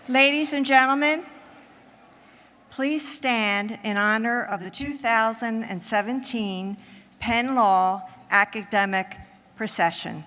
Ladies and gentlemen, please stand in honor of the 2017 Penn Law Academic Procession.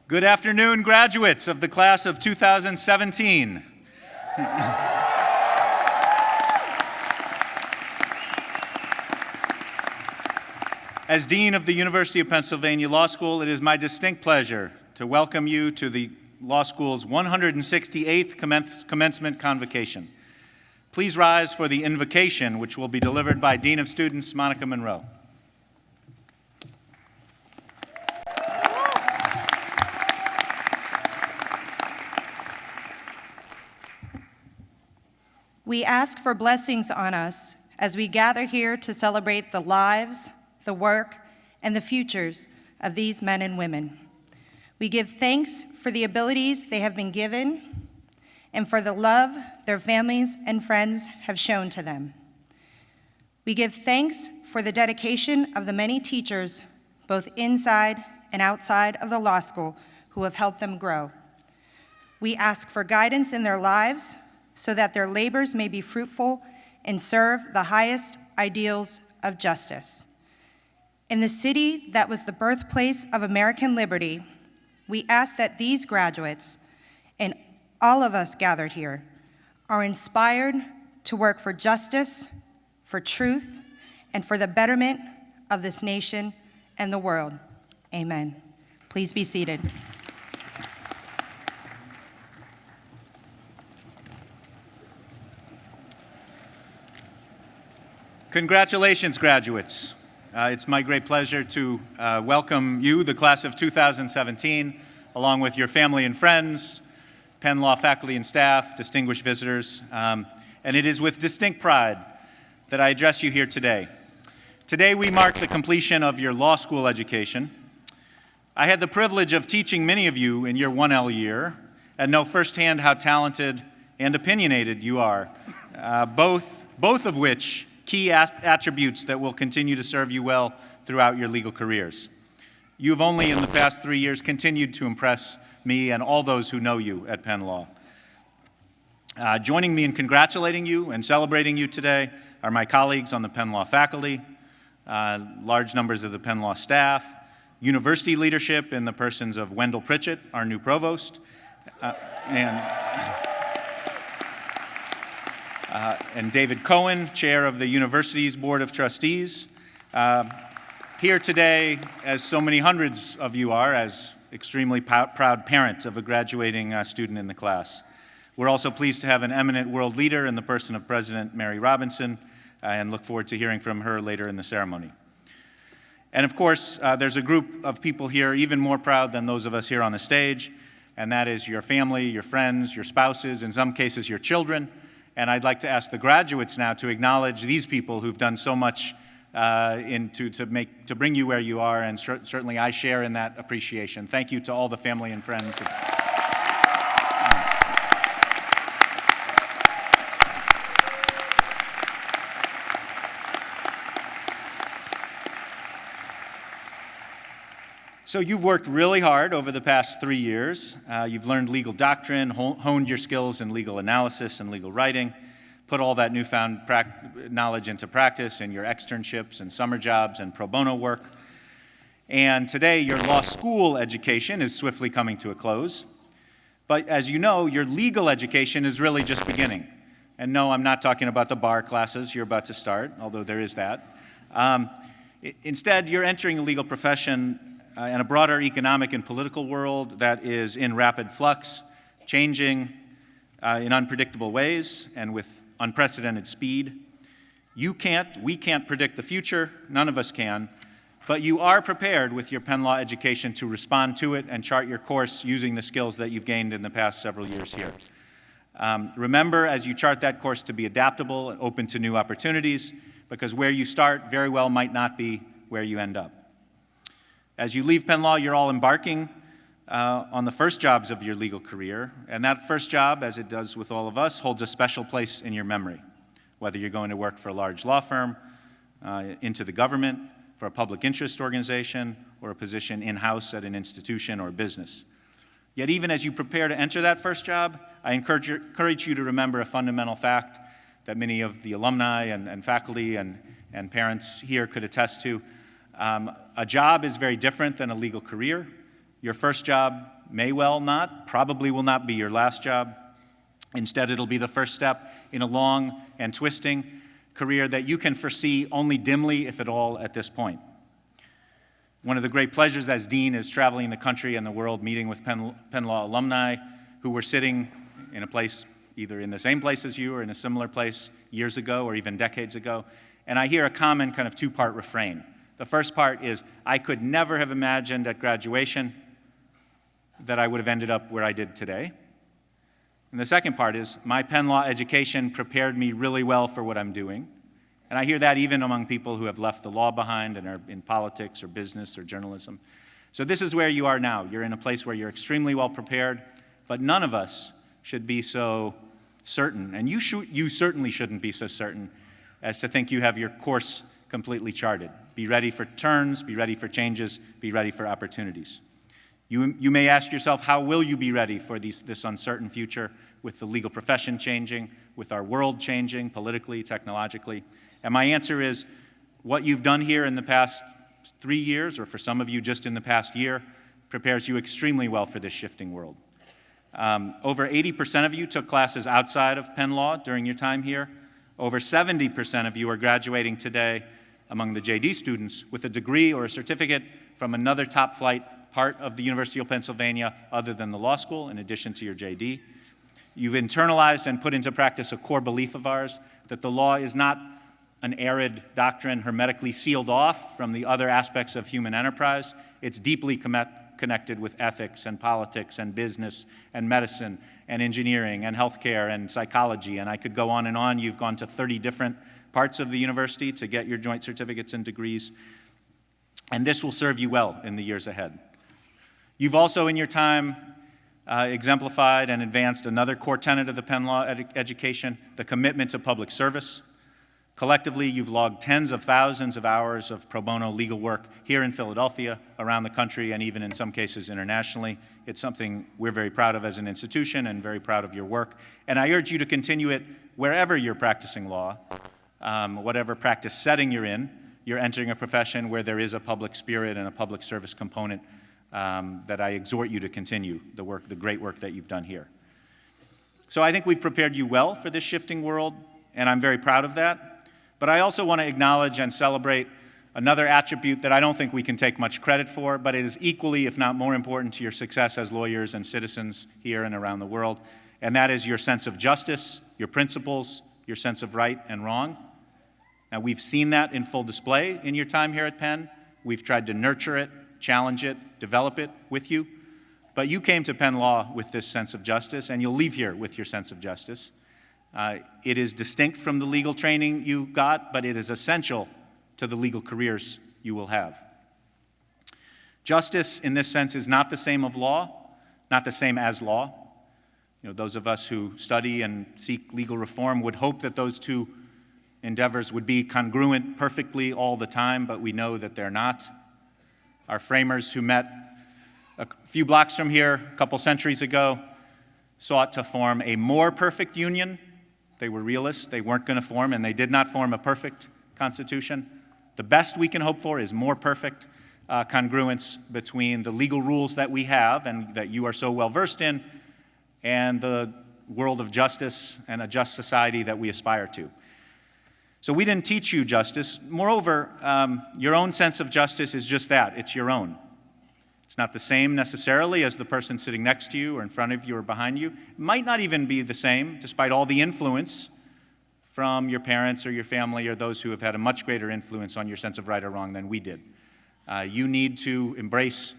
Good afternoon, graduates of the class of 2017. As Dean of the University of Pennsylvania Law School, it is my distinct pleasure to welcome you to the Law School's 168th Commencement Convocation. Please rise for the invocation, which will be delivered by Dean of Students Monica Monroe. We ask for blessings on us as we gather here to celebrate the lives, the work, and the futures of these men and women. We give thanks for the abilities they have been given and for the love their families and friends have shown to them. We give thanks for the dedication of the many teachers, both inside and outside of the law school, who have helped them grow. We ask for guidance in their lives so that their labors may be fruitful and serve the highest ideals of justice. In the city that was the birthplace of American liberty, we ask that these graduates and all of us gathered here are inspired to work for justice, for truth, and for the betterment of this nation and the world. Amen. Please be seated. Congratulations, graduates. It's my great pleasure to welcome you, the class of 2017, along with your family and friends, Penn Law faculty and staff, distinguished visitors, and it is with distinct pride that I address you here today. Today we mark the completion of your law school education. I had the privilege of teaching many of you in your 1L year and know firsthand how talented and opinionated you are, both of which key attributes that will continue to serve you well throughout your legal careers. You've only in the past 3 years continued to impress me and all those who know you at Penn Law. Joining me in congratulating you and celebrating you today are my colleagues on the Penn Law faculty, large numbers of the Penn Law staff, university leadership in the persons of Wendell Pritchett, our new provost, and David Cohen, chair of the university's Board of Trustees. Here today, as so many hundreds of you are, as extremely proud parents of a graduating student in the class. We're also pleased to have an eminent world leader in the person of President Mary Robinson, and look forward to hearing from her later in the ceremony. And of course, there's a group of people here even more proud than those of us here on the stage, and that is your family, your friends, your spouses, in some cases your children. And I'd like to ask the graduates now to acknowledge these people who've done so much to bring you where you are, and certainly I share in that appreciation. Thank you to all the family and friends. So you've worked really hard over the past 3 years. You've learned legal doctrine, honed your skills in legal analysis and legal writing, put all that newfound knowledge into practice in your externships and summer jobs and pro bono work. And today, your law school education is swiftly coming to a close. But as you know, your legal education is really just beginning. And no, I'm not talking about the bar classes you're about to start, although there is that. Instead, you're entering a legal profession in a broader economic and political world that is in rapid flux, changing in unpredictable ways and with unprecedented speed. We can't predict the future, none of us can, but you are prepared with your Penn Law education to respond to it and chart your course using the skills that you've gained in the past several years here. Remember, as you chart that course, to be adaptable and open to new opportunities, because where you start very well might not be where you end up. As you leave Penn Law, you're all embarking on the first jobs of your legal career, and that first job, as it does with all of us, holds a special place in your memory, whether you're going to work for a large law firm, into the government, for a public interest organization, or a position in-house at an institution or business. Yet even as you prepare to enter that first job, I encourage you to remember a fundamental fact that many of the alumni and faculty and parents here could attest to. A job is very different than a legal career. Your first job may well not, probably will not be your last job. Instead, it'll be the first step in a long and twisting career that you can foresee only dimly, if at all, at this point. One of the great pleasures as dean is traveling the country and the world, meeting with Penn Law alumni who were sitting in a place, either in the same place as you or in a similar place years ago or even decades ago. And I hear a common kind of two-part refrain. The first part is, I could never have imagined at graduation that I would have ended up where I did today. And the second part is, my Penn Law education prepared me really well for what I'm doing. And I hear that even among people who have left the law behind and are in politics or business or journalism. So this is where you are now. You're in a place where you're extremely well prepared, but none of us should be so certain, and you certainly shouldn't be so certain as to think you have your course completely charted. Be ready for turns, be ready for changes, be ready for opportunities. You may ask yourself, how will you be ready for this uncertain future with the legal profession changing, with our world changing politically, technologically? And my answer is, what you've done here in the past 3 years, or for some of you just in the past year, prepares you extremely well for this shifting world. Over 80% of you took classes outside of Penn Law during your time here. Over 70% of you are graduating today among the JD students with a degree or a certificate from another top-flight part of the University of Pennsylvania other than the law school, in addition to your JD. You've internalized and put into practice a core belief of ours that the law is not an arid doctrine hermetically sealed off from the other aspects of human enterprise. It's deeply connected with ethics and politics and business and medicine and engineering and healthcare and psychology, and I could go on and on. You've gone to 30 different parts of the university to get your joint certificates and degrees, and this will serve you well in the years ahead. You've also, in your time, exemplified and advanced another core tenet of the Penn Law education, the commitment to public service. Collectively, you've logged tens of thousands of hours of pro bono legal work here in Philadelphia, around the country, and even in some cases internationally. It's something we're very proud of as an institution and very proud of your work. And I urge you to continue it wherever you're practicing law, whatever practice setting you're in. You're entering a profession where there is a public spirit and a public service component that I exhort you to continue the great work that you've done here. So I think we've prepared you well for this shifting world, and I'm very proud of that. But I also want to acknowledge and celebrate another attribute that I don't think we can take much credit for, but it is equally, if not more important, to your success as lawyers and citizens here and around the world, and that is your sense of justice, your principles, your sense of right and wrong. Now, we've seen that in full display in your time here at Penn. We've tried to nurture it, challenge it, develop it with you. But you came to Penn Law with this sense of justice, and you'll leave here with your sense of justice. It is distinct from the legal training you got, but it is essential to the legal careers you will have. Justice, in this sense, is not the same of law, not the same as law. You know, those of us who study and seek legal reform would hope that those two endeavors would be congruent perfectly all the time, but we know that they're not. Our framers who met a few blocks from here a couple centuries ago sought to form a more perfect union. They were realists. They weren't going to form, and they did not form a perfect Constitution. The best we can hope for is more perfect congruence between the legal rules that we have and that you are so well versed in and the world of justice and a just society that we aspire to. So we didn't teach you justice. Moreover, your own sense of justice is just that. It's your own. It's not the same necessarily as the person sitting next to you or in front of you or behind you. It might not even be the same, despite all the influence from your parents or your family or those who have had a much greater influence on your sense of right or wrong than we did. You need to embrace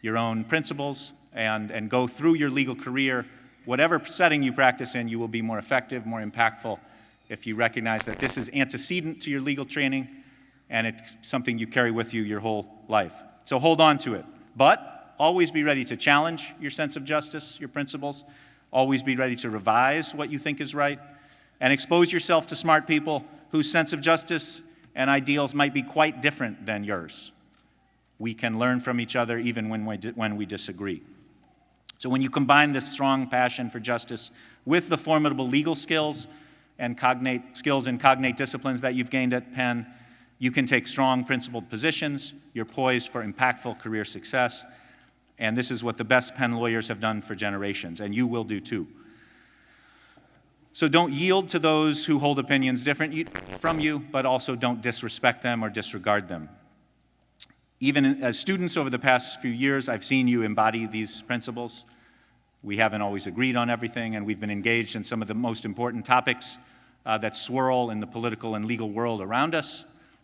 your own principles and go through your legal career. Whatever setting you practice in, you will be more effective, more impactful if you recognize that this is antecedent to your legal training and it's something you carry with you your whole life. So hold on to it. But always be ready to challenge your sense of justice, your principles. Always be ready to revise what you think is right. And expose yourself to smart people whose sense of justice and ideals might be quite different than yours. We can learn from each other even when we disagree. So when you combine this strong passion for justice with the formidable legal skills and cognate disciplines that you've gained at Penn, you can take strong principled positions. You're poised for impactful career success. And this is what the best Penn lawyers have done for generations, and you will do too. So don't yield to those who hold opinions different from you, but also don't disrespect them or disregard them. Even as students over the past few years, I've seen you embody these principles. We haven't always agreed on everything, and we've been engaged in some of the most important topics that swirl in the political and legal world around us.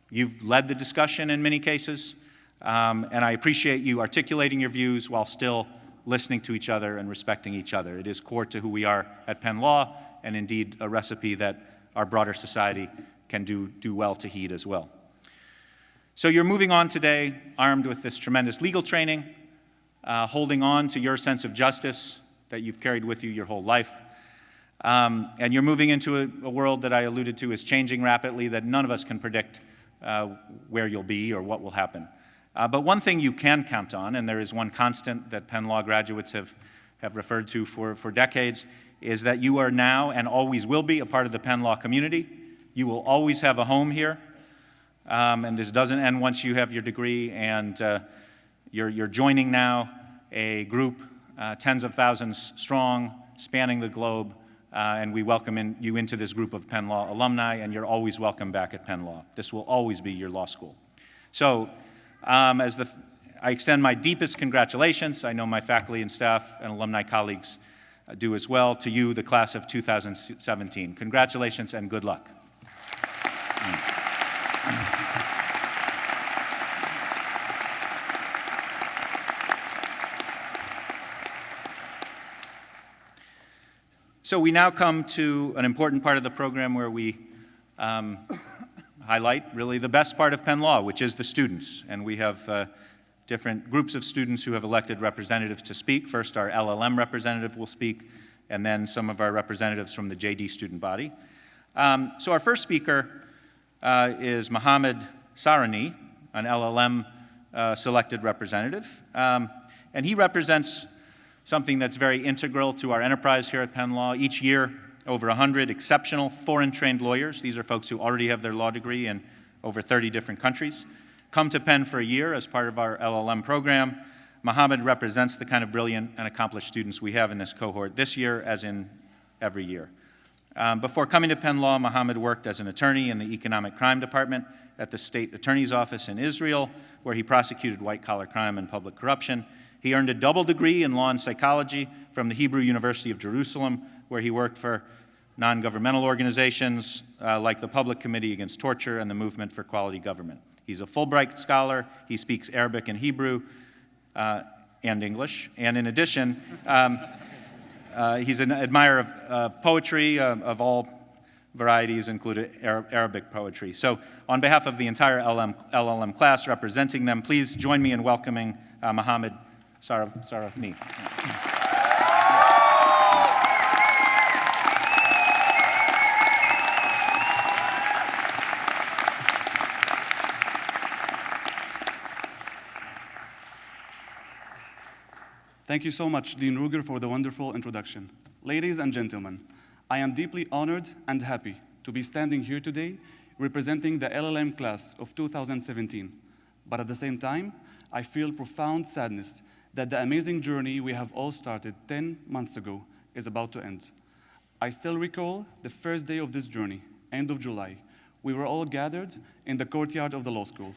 You've led the discussion in many cases, and I appreciate you articulating your views while still listening to each other and respecting each other. It is core to who we are at Penn Law, and indeed a recipe that our broader society can do well to heed as well. So you're moving on today armed with this tremendous legal training, holding on to your sense of justice that you've carried with you your whole life. And you're moving into a world that I alluded to is changing rapidly, that none of us can predict where you'll be or what will happen. But one thing you can count on, and there is one constant that Penn Law graduates have referred to for decades, is that you are now and always will be a part of the Penn Law community. You will always have a home here. And this doesn't end once you have your degree, and you're joining now a group tens of thousands strong, spanning the globe, and we welcome you into this group of Penn Law alumni, and you're always welcome back at Penn Law. This will always be your law school. So I extend my deepest congratulations. I know my faculty and staff and alumni colleagues do as well, to you, the class of 2017. Congratulations and good luck. So we now come to an important part of the program where we highlight really the best part of Penn Law, which is the students. And we have different groups of students who have elected representatives to speak. First, our LLM representative will speak, and then some of our representatives from the JD student body. So our first speaker is Mohammed Sarani, an LLM selected representative. And he represents something that's very integral to our enterprise here at Penn Law. Each year, over 100 exceptional foreign-trained lawyers, these are folks who already have their law degree in over 30 different countries, come to Penn for a year as part of our LLM program. Mohammed represents the kind of brilliant and accomplished students we have in this cohort this year, as in every year. Before coming to Penn Law, Mohammed worked as an attorney in the Economic Crime Department at the State Attorney's Office in Israel, where he prosecuted white-collar crime and public corruption. He earned a double degree in law and psychology from the Hebrew University of Jerusalem, where he worked for non-governmental organizations like the Public Committee Against Torture and the Movement for Quality Government. He's a Fulbright scholar. He speaks Arabic and Hebrew and English. And in addition, he's an admirer of poetry of all varieties, including Arabic poetry. So on behalf of the entire LLM class representing them, please join me in welcoming Mohammed Sarani. Thank you so much, Dean Ruger, for the wonderful introduction. Ladies and gentlemen, I am deeply honored and happy to be standing here today representing the LLM class of 2017. But at the same time, I feel profound sadness that the amazing journey we have all started 10 months ago is about to end. I still recall the first day of this journey, end of July. We were all gathered in the courtyard of the law school.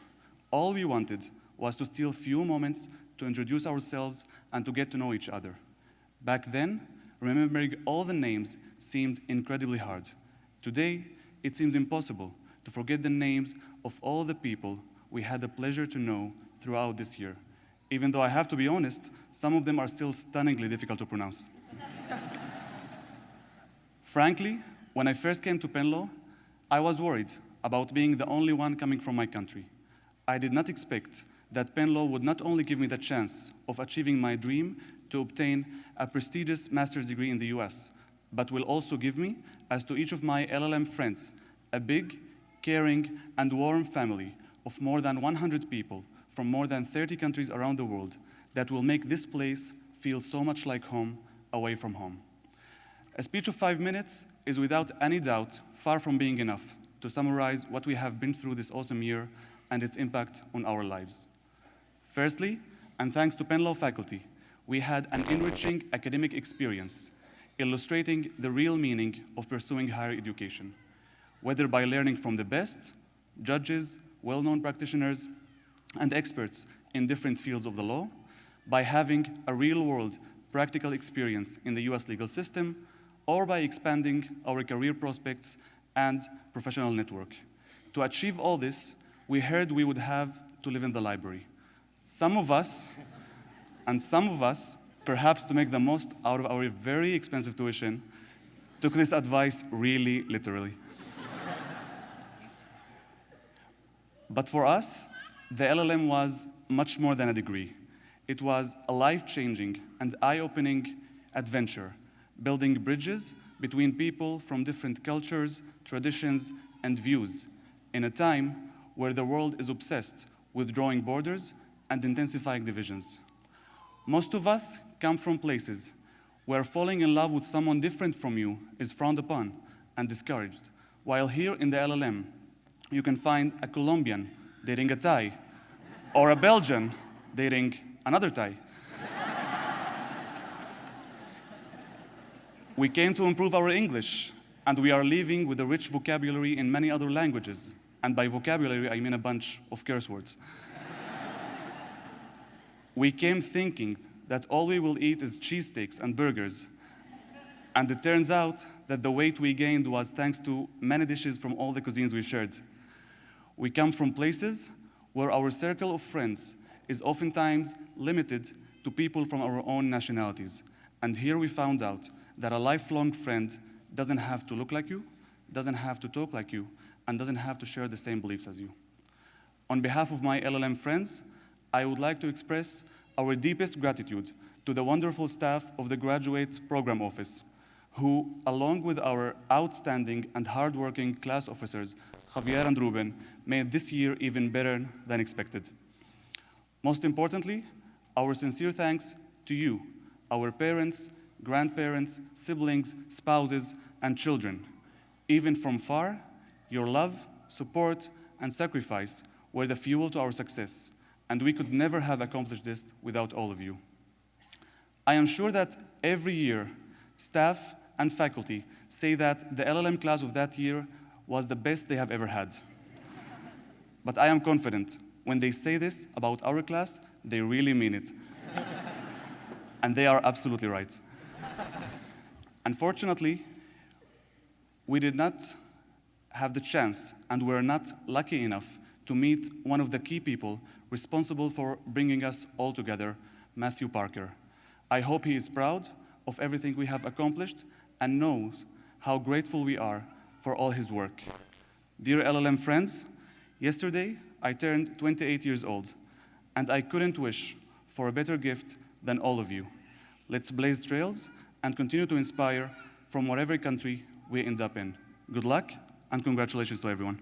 All we wanted was to steal few moments to introduce ourselves and to get to know each other. Back then, remembering all the names seemed incredibly hard. Today, it seems impossible to forget the names of all the people we had the pleasure to know throughout this year. Even though I have to be honest, some of them are still stunningly difficult to pronounce. Frankly, when I first came to Penn Law, I was worried about being the only one coming from my country. I did not expect that Penn Law would not only give me the chance of achieving my dream to obtain a prestigious master's degree in the US, but will also give me, as to each of my LLM friends, a big, caring, and warm family of more than 100 people from more than 30 countries around the world that will make this place feel so much like home away from home. A speech of 5 minutes is without any doubt far from being enough to summarize what we have been through this awesome year and its impact on our lives. Firstly, and thanks to Penn Law faculty, we had an enriching academic experience, illustrating the real meaning of pursuing higher education, whether by learning from the best, judges, well-known practitioners, and experts in different fields of the law, by having a real-world practical experience in the US legal system, or by expanding our career prospects and professional network. To achieve all this, we heard we would have to live in the library. Some of us, perhaps to make the most out of our very expensive tuition, took this advice really literally. But for us, the LLM was much more than a degree. It was a life-changing and eye-opening adventure, building bridges between people from different cultures, traditions, and views in a time where the world is obsessed with drawing borders and intensifying divisions. Most of us come from places where falling in love with someone different from you is frowned upon and discouraged, while here in the LLM, you can find a Colombian dating a Thai, or a Belgian dating another Thai. We came to improve our English, and we are leaving with a rich vocabulary in many other languages. And by vocabulary, I mean a bunch of curse words. We came thinking that all we will eat is cheesesteaks and burgers. And it turns out that the weight we gained was thanks to many dishes from all the cuisines we shared. We come from places where our circle of friends is oftentimes limited to people from our own nationalities. And here we found out that a lifelong friend doesn't have to look like you, doesn't have to talk like you, and doesn't have to share the same beliefs as you. On behalf of my LLM friends, I would like to express our deepest gratitude to the wonderful staff of the Graduate Program Office, who, along with our outstanding and hardworking class officers, Javier and Ruben, made this year even better than expected. Most importantly, our sincere thanks to you, our parents, grandparents, siblings, spouses, and children. Even from far, your love, support, and sacrifice were the fuel to our success, and we could never have accomplished this without all of you. I am sure that every year, staff and faculty say that the LLM class of that year was the best they have ever had. But I am confident when they say this about our class, they really mean it. And they are absolutely right. Unfortunately, we did not have the chance and were not lucky enough to meet one of the key people responsible for bringing us all together, Matthew Parker. I hope he is proud of everything we have accomplished and knows how grateful we are for all his work. Dear LLM friends, yesterday I turned 28 years old, and I couldn't wish for a better gift than all of you. Let's blaze trails and continue to inspire from whatever country we end up in. Good luck and congratulations to everyone.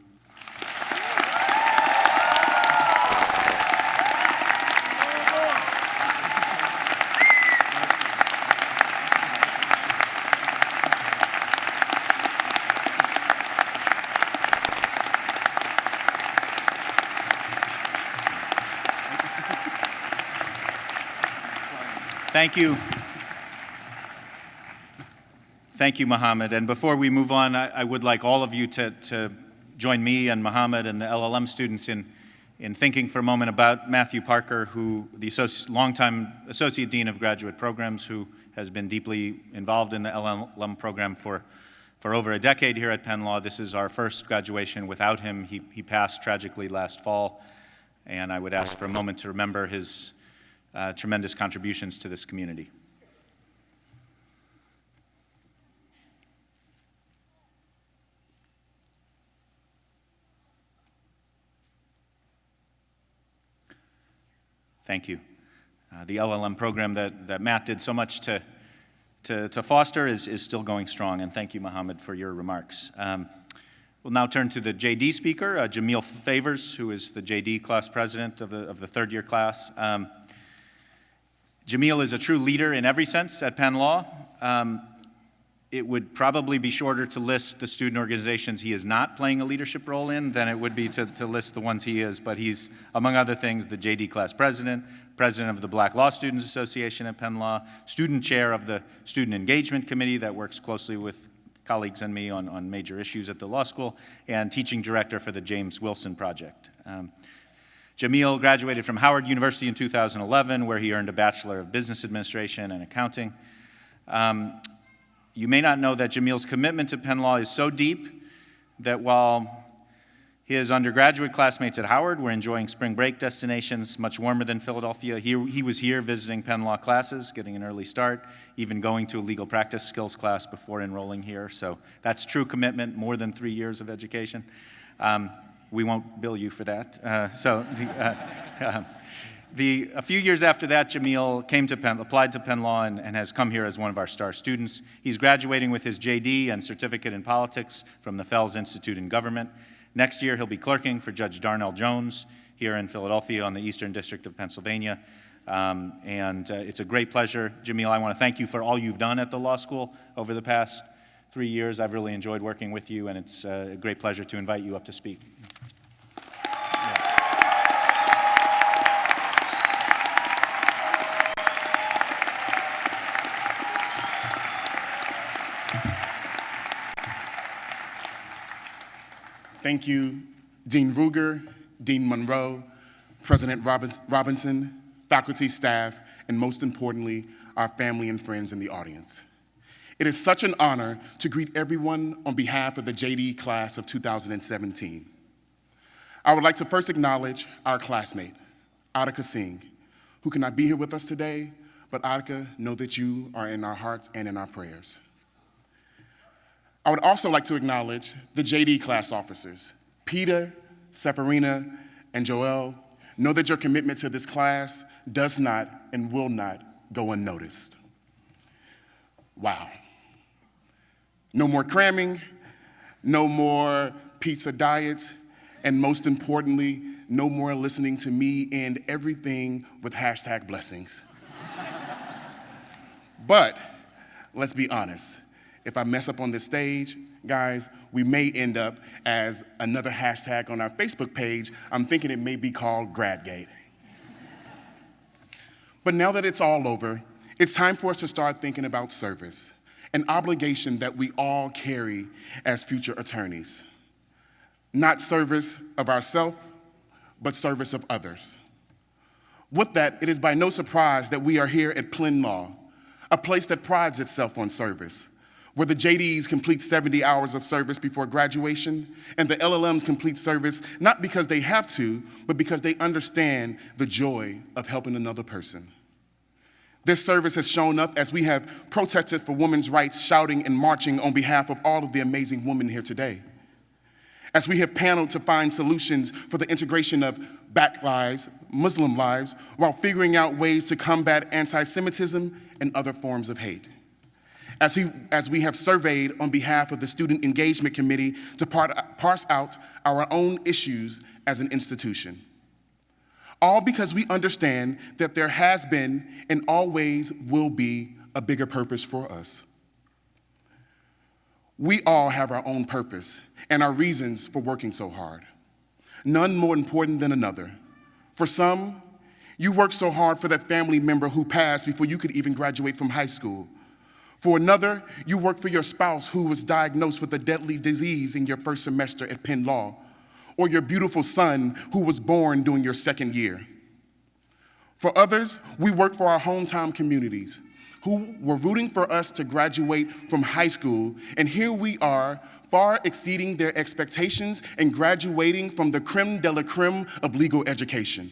Thank you. Thank you, Mohammed. And before we move on, I would like all of you to join me and Mohammed and the LLM students in thinking for a moment about Matthew Parker, who the longtime Associate Dean of Graduate Programs, who has been deeply involved in the LLM program for over a decade here at Penn Law. This is our first graduation without him. He passed tragically last fall, and I would ask for a moment to remember his tremendous contributions to this community. Thank you. The LLM program that Matt did so much to foster is still going strong, and thank you, Mohammed, for your remarks. We'll now turn to the JD speaker, Jamil Favors, who is the JD class president of the third year class. Jamil is a true leader in every sense at Penn Law. it would probably be shorter to list the student organizations he is not playing a leadership role in than it would be to list the ones he is, but he's, among other things, the JD class president, president of the Black Law Students Association at Penn Law, student chair of the Student Engagement Committee that works closely with colleagues and me on major issues at the law school, and teaching director for the James Wilson Project. Jamil graduated from Howard University in 2011, where he earned a Bachelor of Business Administration and Accounting. You may not know that Jamil's commitment to Penn Law is so deep that while his undergraduate classmates at Howard were enjoying spring break destinations much warmer than Philadelphia, he was here visiting Penn Law classes, getting an early start, even going to a legal practice skills class before enrolling here. So that's true commitment, more than 3 years of education. We won't bill you for that. A few years after that, Jamil applied to Penn Law and has come here as one of our star students. He's graduating with his JD and certificate in politics from the Fels Institute in Government. Next year, he'll be clerking for Judge Darnell Jones here in Philadelphia on the Eastern District of Pennsylvania. It's a great pleasure. Jamil, I want to thank you for all you've done at the law school over the past 3 years. I've really enjoyed working with you, and it's a great pleasure to invite you up to speak. Thank you, Dean Ruger, Dean Monroe, President Robinson, faculty, staff, and most importantly, our family and friends in the audience. It is such an honor to greet everyone on behalf of the JD class of 2017. I would like to first acknowledge our classmate, Attica Singh, who cannot be here with us today, but Attica, know that you are in our hearts and in our prayers. I would also like to acknowledge the JD class officers, Peter, Seferina, and Joel. Know that your commitment to this class does not and will not go unnoticed. Wow. No more cramming, no more pizza diets, and most importantly, no more listening to me and everything with #blessings. But let's be honest. If I mess up on this stage, guys, we may end up as another hashtag on our Facebook page. I'm thinking it may be called GradGate. But now that it's all over, it's time for us to start thinking about service, an obligation that we all carry as future attorneys. Not service of ourselves, but service of others. With that, it is by no surprise that we are here at Penn Law, a place that prides itself on service, where the JDs complete 70 hours of service before graduation, and the LLMs complete service not because they have to, but because they understand the joy of helping another person. This service has shown up as we have protested for women's rights, shouting and marching on behalf of all of the amazing women here today. As we have paneled to find solutions for the integration of Black lives, Muslim lives, while figuring out ways to combat anti-Semitism and other forms of hate. As we have surveyed on behalf of the Student Engagement Committee to parse out our own issues as an institution. All because we understand that there has been and always will be a bigger purpose for us. We all have our own purpose and our reasons for working so hard. None more important than another. For some, you work so hard for that family member who passed before you could even graduate from high school. For another, you work for your spouse who was diagnosed with a deadly disease in your first semester at Penn Law, or your beautiful son who was born during your second year. For others, we work for our hometown communities who were rooting for us to graduate from high school, and here we are, far exceeding their expectations and graduating from the creme de la creme of legal education.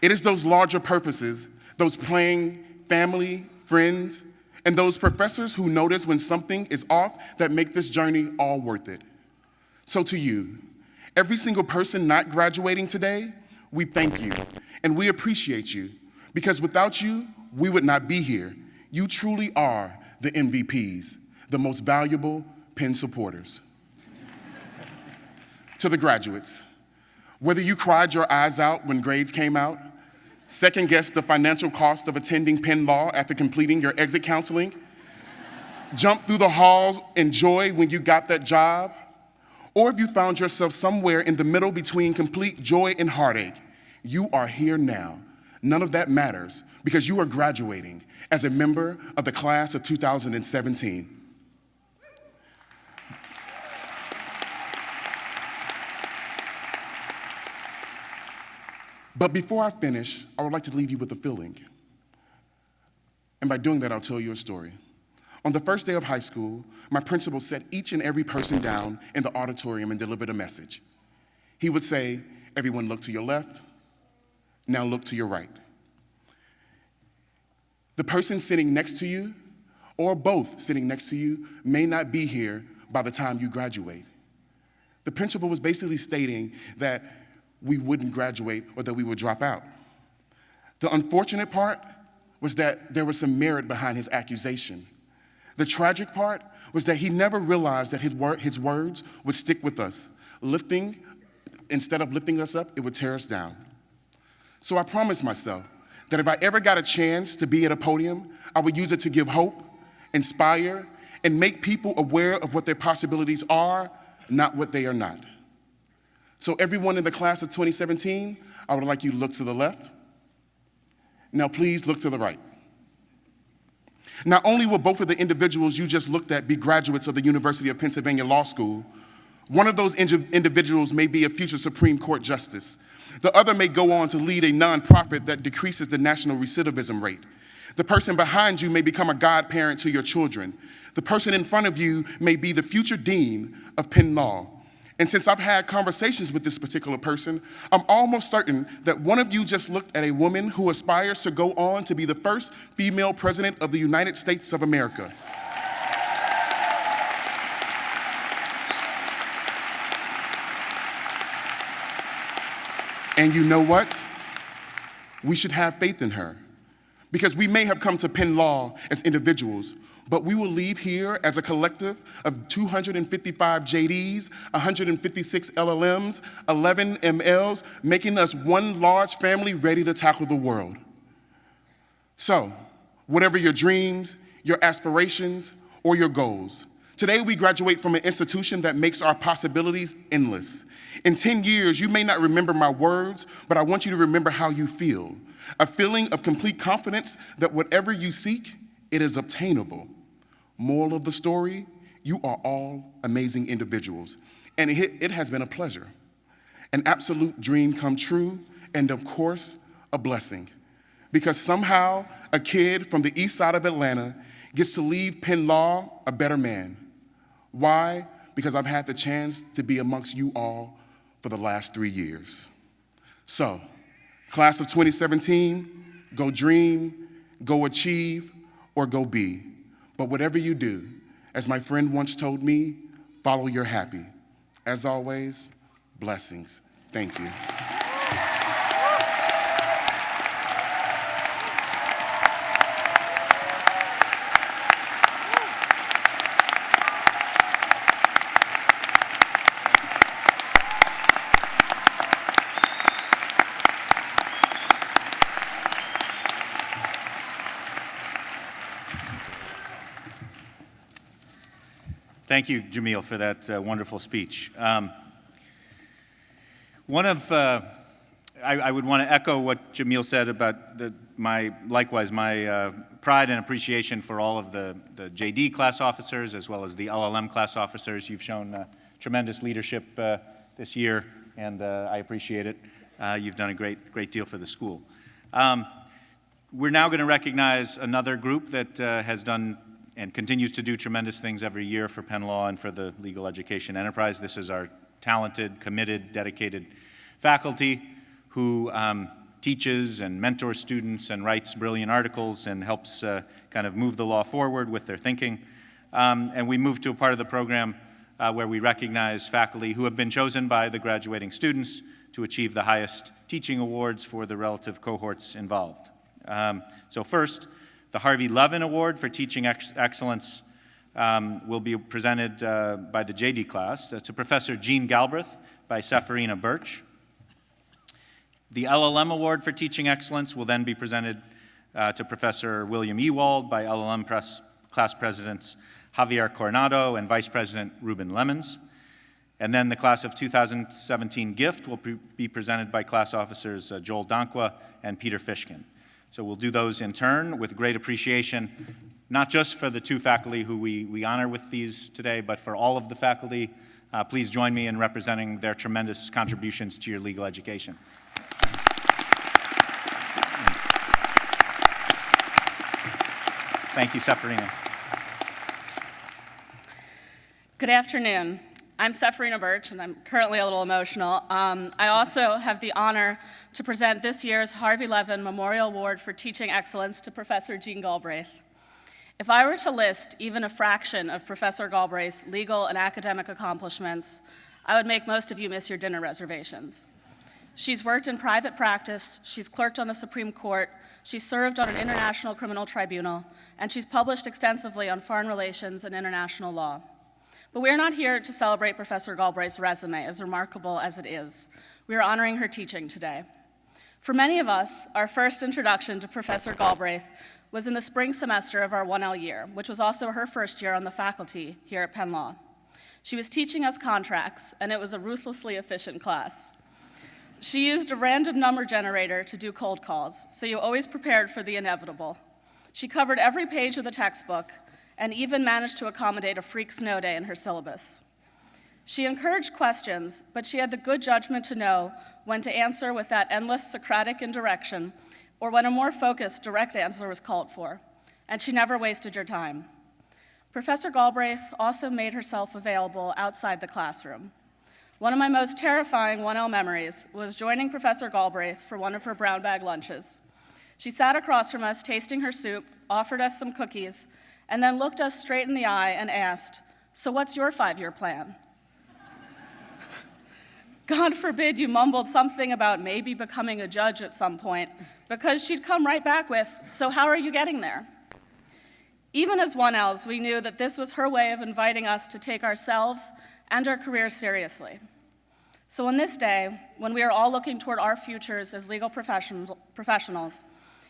It is those larger purposes, those playing family, friends, and those professors who notice when something is off that make this journey all worth it. So to you, every single person not graduating today, we thank you and we appreciate you, because without you, we would not be here. You truly are the MVPs, the most valuable Penn supporters. To the graduates, Whether you cried your eyes out when grades came out, second-guessed the financial cost of attending Penn Law after completing your exit counseling, jumped through the halls in joy when you got that job, or if you found yourself somewhere in the middle between complete joy and heartache, you are here now. None of that matters because you are graduating as a member of the class of 2017. But before I finish, I would like to leave you with a feeling. And by doing that, I'll tell you a story. On the first day of high school, my principal sat each and every person down in the auditorium and delivered a message. He would say, "Everyone look to your left, now look to your right." The person sitting next to you, or both sitting next to you, may not be here by the time you graduate. The principal was basically stating that we wouldn't graduate or that we would drop out. The unfortunate part was that there was some merit behind his accusation. The tragic part was that he never realized that his words would stick with us. Instead of lifting us up, it would tear us down. So I promised myself that if I ever got a chance to be at a podium, I would use it to give hope, inspire, and make people aware of what their possibilities are, not what they are not. So everyone in the class of 2017, I would like you to look to the left. Now please look to the right. Not only will both of the individuals you just looked at be graduates of the University of Pennsylvania Law School, one of those individuals may be a future Supreme Court justice. The other may go on to lead a nonprofit that decreases the national recidivism rate. The person behind you may become a godparent to your children. The person in front of you may be the future dean of Penn Law. And since I've had conversations with this particular person, I'm almost certain that one of you just looked at a woman who aspires to go on to be the first female president of the United States of America. And you know what? We should have faith in her. Because we may have come to Penn Law as individuals, but we will leave here as a collective of 255 JDs, 156 LLMs, 11 MLs, making us one large family ready to tackle the world. So, whatever your dreams, your aspirations, or your goals, today we graduate from an institution that makes our possibilities endless. In 10 years, you may not remember my words, but I want you to remember how you feel. A feeling of complete confidence that whatever you seek, it is obtainable. Moral of the story, you are all amazing individuals. And it has been a pleasure, an absolute dream come true, and of course, a blessing. Because somehow, a kid from the east side of Atlanta gets to leave Penn Law a better man. Why? Because I've had the chance to be amongst you all for the last 3 years. So, class of 2017, go dream, go achieve, or go be. But whatever you do, as my friend once told me, follow your happy. As always, blessings. Thank you. Thank you, Jamil, for that wonderful speech. I would want to echo what Jamil said about my pride and appreciation for all of the JD class officers as well as the LLM class officers. You've shown tremendous leadership this year, and I appreciate it. You've done a great deal for the school. We're now going to recognize another group that has done and continues to do tremendous things every year for Penn Law and for the legal education enterprise. This is our talented, committed, dedicated faculty who teaches and mentors students and writes brilliant articles and helps kind of move the law forward with their thinking. And we move to a part of the program where we recognize faculty who have been chosen by the graduating students to achieve the highest teaching awards for the relative cohorts involved. So first, the Harvey Levin Award for Teaching Excellence will be presented by the JD class to Professor Jean Galbraith by Sephirina Birch. The LLM Award for Teaching Excellence will then be presented to Professor William Ewald by LLM class presidents Javier Coronado and Vice President Ruben Lemons. And then the class of 2017 gift will be presented by class officers Joel Donkwa and Peter Fishkin. So we'll do those in turn with great appreciation, not just for the two faculty who we honor with these today, but for all of the faculty. Please join me in representing their tremendous contributions to your legal education. Thank you, Seferina. Good afternoon. I'm Seferina Birch, and I'm currently a little emotional. I also have the honor to present this year's Harvey Levin Memorial Award for Teaching Excellence to Professor Jean Galbraith. If I were to list even a fraction of Professor Galbraith's legal and academic accomplishments, I would make most of you miss your dinner reservations. She's worked in private practice, she's clerked on the Supreme Court, she's served on an international criminal tribunal, and she's published extensively on foreign relations and international law. But we're not here to celebrate Professor Galbraith's resume, as remarkable as it is. We are honoring her teaching today. For many of us, our first introduction to Professor Galbraith was in the spring semester of our 1L year, which was also her first year on the faculty here at Penn Law. She was teaching us contracts, and it was a ruthlessly efficient class. She used a random number generator to do cold calls, so you always prepared for the inevitable. She covered every page of the textbook, and even managed to accommodate a freak snow day in her syllabus. She encouraged questions, but she had the good judgment to know when to answer with that endless Socratic indirection, or when a more focused, direct answer was called for, and she never wasted your time. Professor Galbraith also made herself available outside the classroom. One of my most terrifying 1L memories was joining Professor Galbraith for one of her brown bag lunches. She sat across from us, tasting her soup, offered us some cookies, and then looked us straight in the eye and asked, "So what's your 5-year plan?" God forbid you mumbled something about maybe becoming a judge at some point, because she'd come right back with, "So how are you getting there?" Even as 1Ls, we knew that this was her way of inviting us to take ourselves and our careers seriously. So on this day, when we are all looking toward our futures as legal professionals,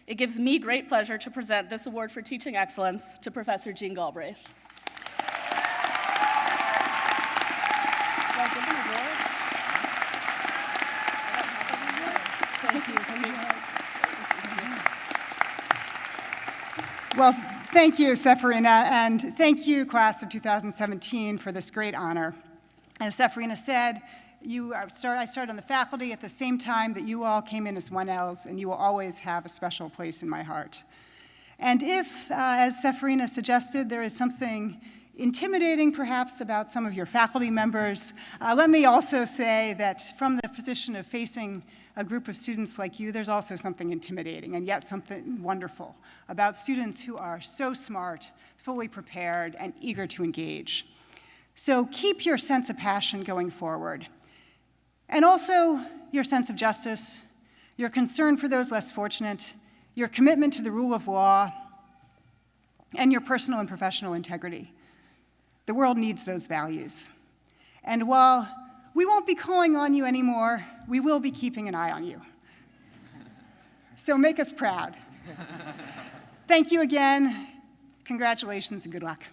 it gives me great pleasure to present this award for teaching excellence to Professor Jean Galbraith. Well, thank you, Seferina, and thank you, class of 2017, for this great honor. As Seferina said, I started on the faculty at the same time that you all came in as 1Ls, and you will always have a special place in my heart. And if, as Seferina suggested, there is something intimidating perhaps about some of your faculty members, let me also say that from the position of facing a group of students like you, there's also something intimidating and yet something wonderful about students who are so smart, fully prepared, and eager to engage. So keep your sense of passion going forward. And also your sense of justice, your concern for those less fortunate, your commitment to the rule of law, and your personal and professional integrity. The world needs those values. And while we won't be calling on you anymore, we will be keeping an eye on you. So make us proud. Thank you again. Congratulations and good luck.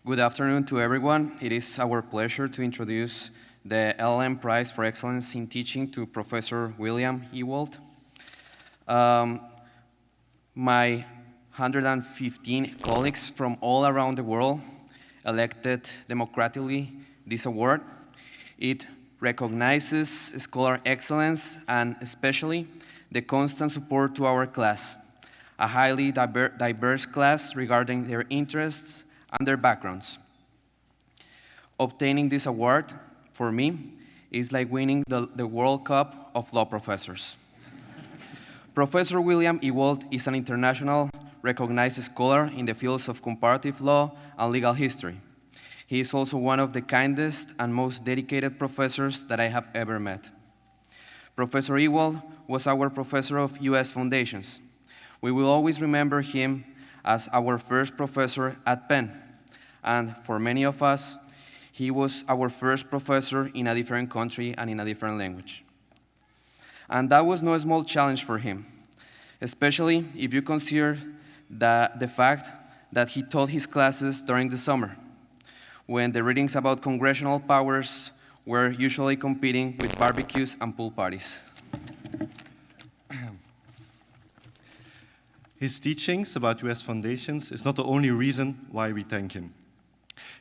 Good afternoon to everyone. It is our pleasure to introduce the LLM Prize for Excellence in Teaching to Professor William Ewald. My 115 colleagues from all around the world elected democratically this award. It recognizes scholar excellence and especially the constant support to our class, a highly diverse class regarding their interests and their backgrounds. Obtaining this award, for me, is like winning the World Cup of law professors. Professor William Ewald is an international recognized scholar in the fields of comparative law and legal history. He is also one of the kindest and most dedicated professors that I have ever met. Professor Ewald was our professor of U.S. foundations. We will always remember him as our first professor at Penn, and for many of us, he was our first professor in a different country and in a different language. And that was no small challenge for him, especially if you consider the fact that he taught his classes during the summer, when the readings about congressional powers were usually competing with barbecues and pool parties. His teachings about US foundations is not the only reason why we thank him.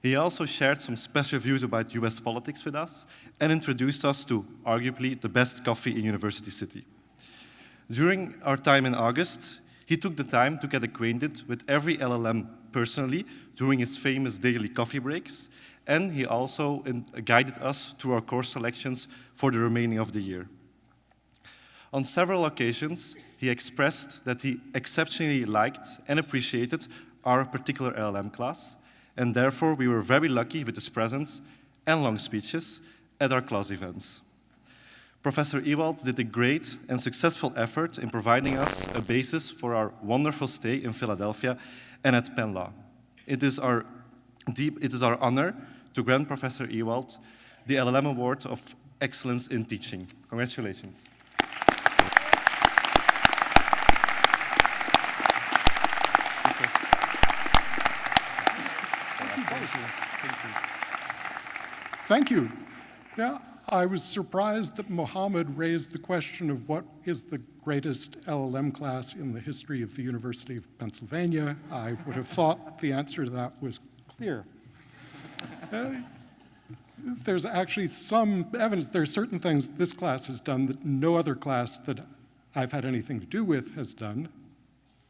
He also shared some special views about US politics with us and introduced us to arguably the best coffee in University City. During our time in August, he took the time to get acquainted with every LLM personally during his famous daily coffee breaks, and he also guided us through our course selections for the remaining of the year. On several occasions, he expressed that he exceptionally liked and appreciated our particular LLM class, and therefore we were very lucky with his presence and long speeches at our class events. Professor Ewald did a great and successful effort in providing us a basis for our wonderful stay in Philadelphia and at Penn Law. It is our honor to grant Professor Ewald the LLM Award of Excellence in Teaching. Congratulations. Thank you. Yeah, I was surprised that Mohammed raised the question of what is the greatest LLM class in the history of the University of Pennsylvania. I would have thought the answer to that was clear. There's actually some evidence. There are certain things this class has done that no other class that I've had anything to do with has done.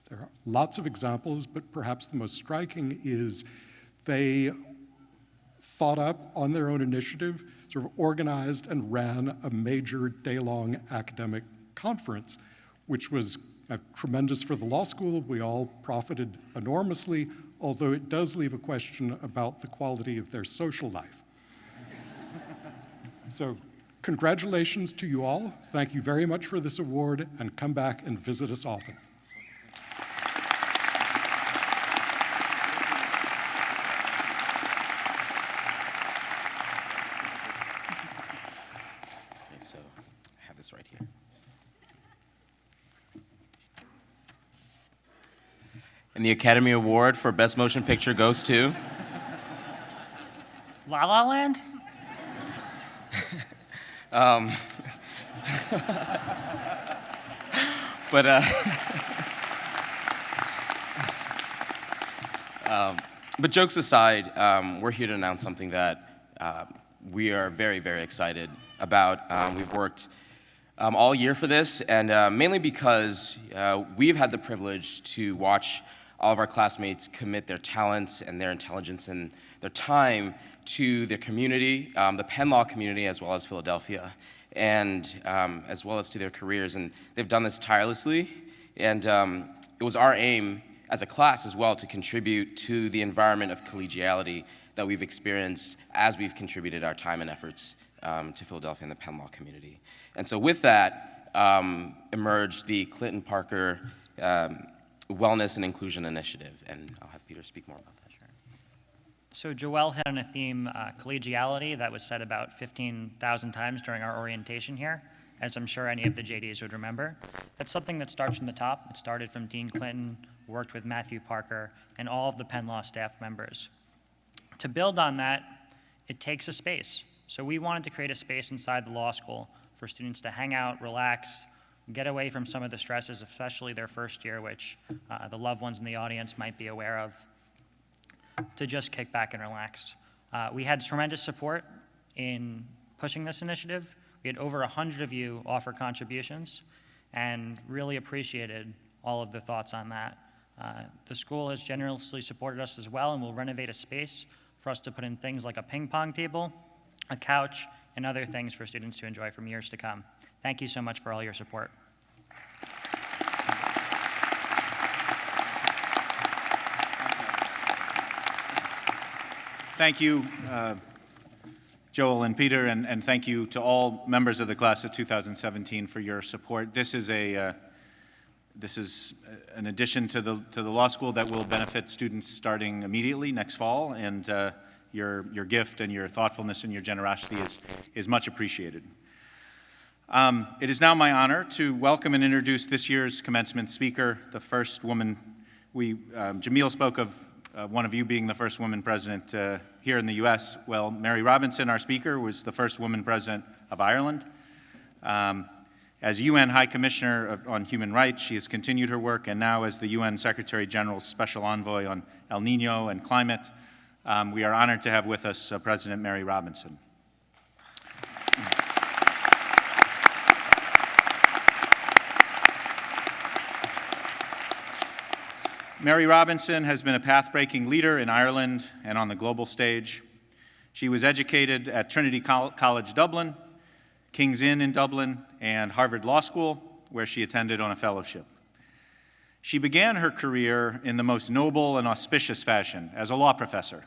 There are lots of examples, but perhaps the most striking is they thought up on their own initiative, sort of organized and ran a major day-long academic conference, which was tremendous for the law school. We all profited enormously, although it does leave a question about the quality of their social life. So congratulations to you all. Thank you very much for this award, and come back and visit us often. So I have this right here. And the Academy Award for Best Motion Picture goes to La La Land? But jokes aside, we're here to announce something that we are very, very excited about. We've worked all year for this, and mainly because we've had the privilege to watch all of our classmates commit their talents and their intelligence and their time to their community, the Penn Law community, as well as Philadelphia, and as well as to their careers. And they've done this tirelessly, and it was our aim as a class as well to contribute to the environment of collegiality that we've experienced as we've contributed our time and efforts to Philadelphia and the Penn Law community. And so with that emerged the Clinton Parker Wellness and Inclusion Initiative, and I'll have Peter speak more about that. So Joelle hit on a theme, collegiality, that was said about 15,000 times during our orientation here, as I'm sure any of the JDs would remember. That's something that starts from the top. It started from Dean Clinton, worked with Matthew Parker, and all of the Penn Law staff members. To build on that, it takes a space. So we wanted to create a space inside the law school for students to hang out, relax, get away from some of the stresses, especially their first year, which the loved ones in the audience might be aware of, to just kick back and relax. We had tremendous support in pushing this initiative. We had over 100 of you offer contributions, and really appreciated all of the thoughts on that. The school has generously supported us as well, and will renovate a space for us to put in things like a ping pong table, a couch, and other things for students to enjoy from years to come. Thank you so much for all your support. Thank you, Joel and Peter, and thank you to all members of the class of 2017 for your support. This is This is an addition to the law school that will benefit students starting immediately next fall, and your gift and your thoughtfulness and your generosity is much appreciated. It is now my honor to welcome and introduce this year's commencement speaker, the first woman. Jamil spoke of one of you being the first woman president here in the U.S. Well, Mary Robinson, our speaker, was the first woman president of Ireland. As UN High Commissioner on Human Rights, she has continued her work, and now as the UN Secretary General's Special Envoy on El Nino and climate, we are honored to have with us President Mary Robinson. Mary Robinson has been a path-breaking leader in Ireland and on the global stage. She was educated at Trinity College Dublin, King's Inn in Dublin, and Harvard Law School, where she attended on a fellowship. She began her career in the most noble and auspicious fashion as a law professor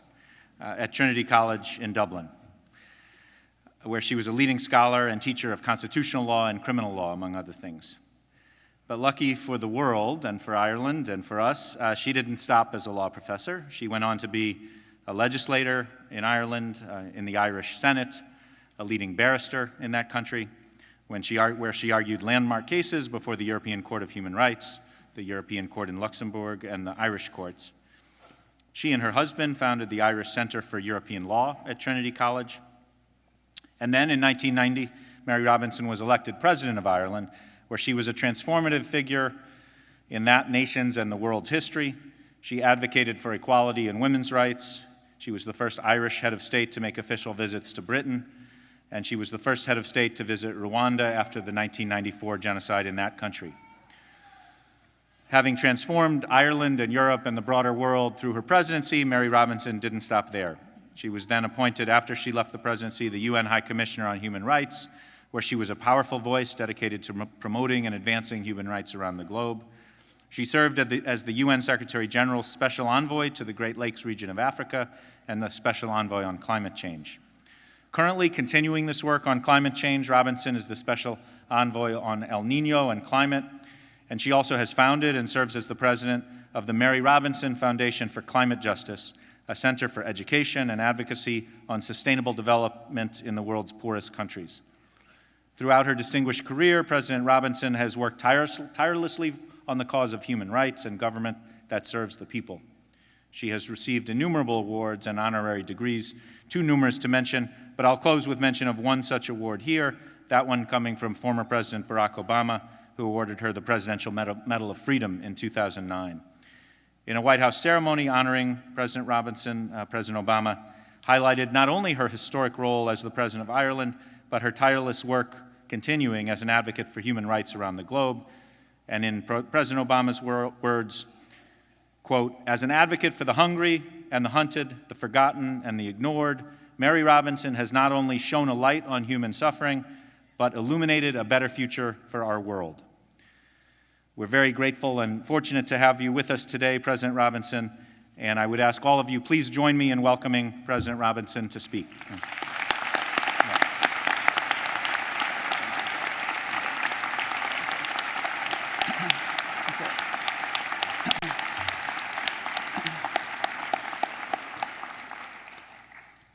at Trinity College in Dublin, where she was a leading scholar and teacher of constitutional law and criminal law, among other things. But lucky for the world and for Ireland and for us, she didn't stop as a law professor. She went on to be a legislator in Ireland, in the Irish Senate, a leading barrister in that country, where she argued landmark cases before the European Court of Human Rights, the European Court in Luxembourg, and the Irish courts. She and her husband founded the Irish Center for European Law at Trinity College. And then in 1990, Mary Robinson was elected president of Ireland, where she was a transformative figure in that nation's and the world's history. She advocated for equality and women's rights. She was the first Irish head of state to make official visits to Britain, and she was the first head of state to visit Rwanda after the 1994 genocide in that country. Having transformed Ireland and Europe and the broader world through her presidency, Mary Robinson didn't stop there. She was then appointed, after she left the presidency, the UN High Commissioner on Human Rights, where she was a powerful voice dedicated to promoting and advancing human rights around the globe. She served as the UN Secretary General's Special Envoy to the Great Lakes region of Africa and the Special Envoy on Climate Change. Currently continuing this work on climate change, Robinson is the Special Envoy on El Nino and climate, and she also has founded and serves as the president of the Mary Robinson Foundation for Climate Justice, a center for education and advocacy on sustainable development in the world's poorest countries. Throughout her distinguished career, President Robinson has worked tirelessly on the cause of human rights and government that serves the people. She has received innumerable awards and honorary degrees, too numerous to mention, but I'll close with mention of one such award here, that one coming from former President Barack Obama, who awarded her the Presidential Medal of Freedom in 2009. In a White House ceremony honoring President Robinson, President Obama highlighted not only her historic role as the President of Ireland, but her tireless work continuing as an advocate for human rights around the globe. And in President Obama's words, quote, "As an advocate for the hungry and the hunted, the forgotten and the ignored, Mary Robinson has not only shone a light on human suffering, but illuminated a better future for our world." We're very grateful and fortunate to have you with us today, President Robinson, and I would ask all of you, please join me in welcoming President Robinson to speak.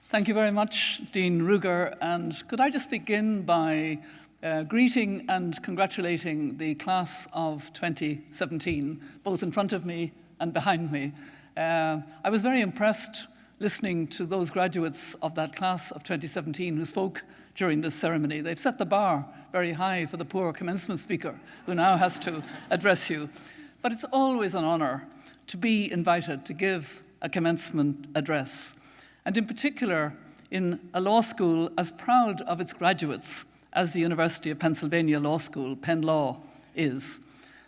Thank you very much, Dean Ruger. And could I just begin by greeting and congratulating the class of 2017, both in front of me and behind me. I was very impressed listening to those graduates of that class of 2017 who spoke during this ceremony. They've set the bar very high for the poor commencement speaker who now has to address you. But it's always an honor to be invited to give a commencement address, and in particular in a law school as proud of its graduates as the University of Pennsylvania Law School, Penn Law, is.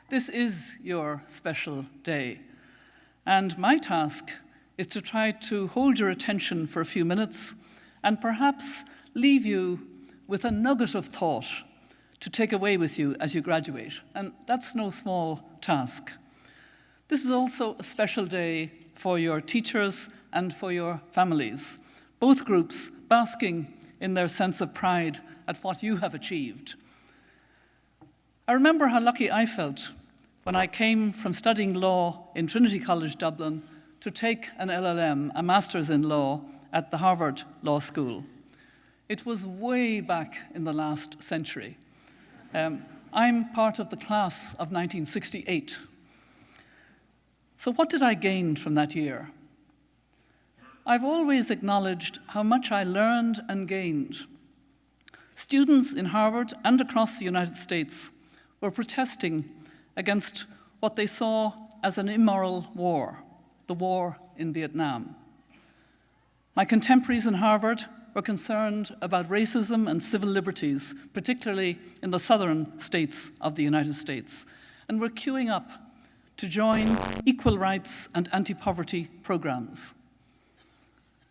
This is your special day. And my task is to try to hold your attention for a few minutes and perhaps leave you with a nugget of thought to take away with you as you graduate. And that's no small task. This is also a special day for your teachers and for your families, both groups basking in their sense of pride at what you have achieved. I remember how lucky I felt when I came from studying law in Trinity College Dublin to take an LLM, a master's in law, at the Harvard Law School. It was way back in the last century. I'm part of the class of 1968. So what did I gain from that year? I've always acknowledged how much I learned and gained. Students in Harvard and across the United States were protesting against what they saw as an immoral war, the war in Vietnam. My contemporaries in Harvard were concerned about racism and civil liberties, particularly in the southern states of the United States, and were queuing up to join equal rights and anti-poverty programs.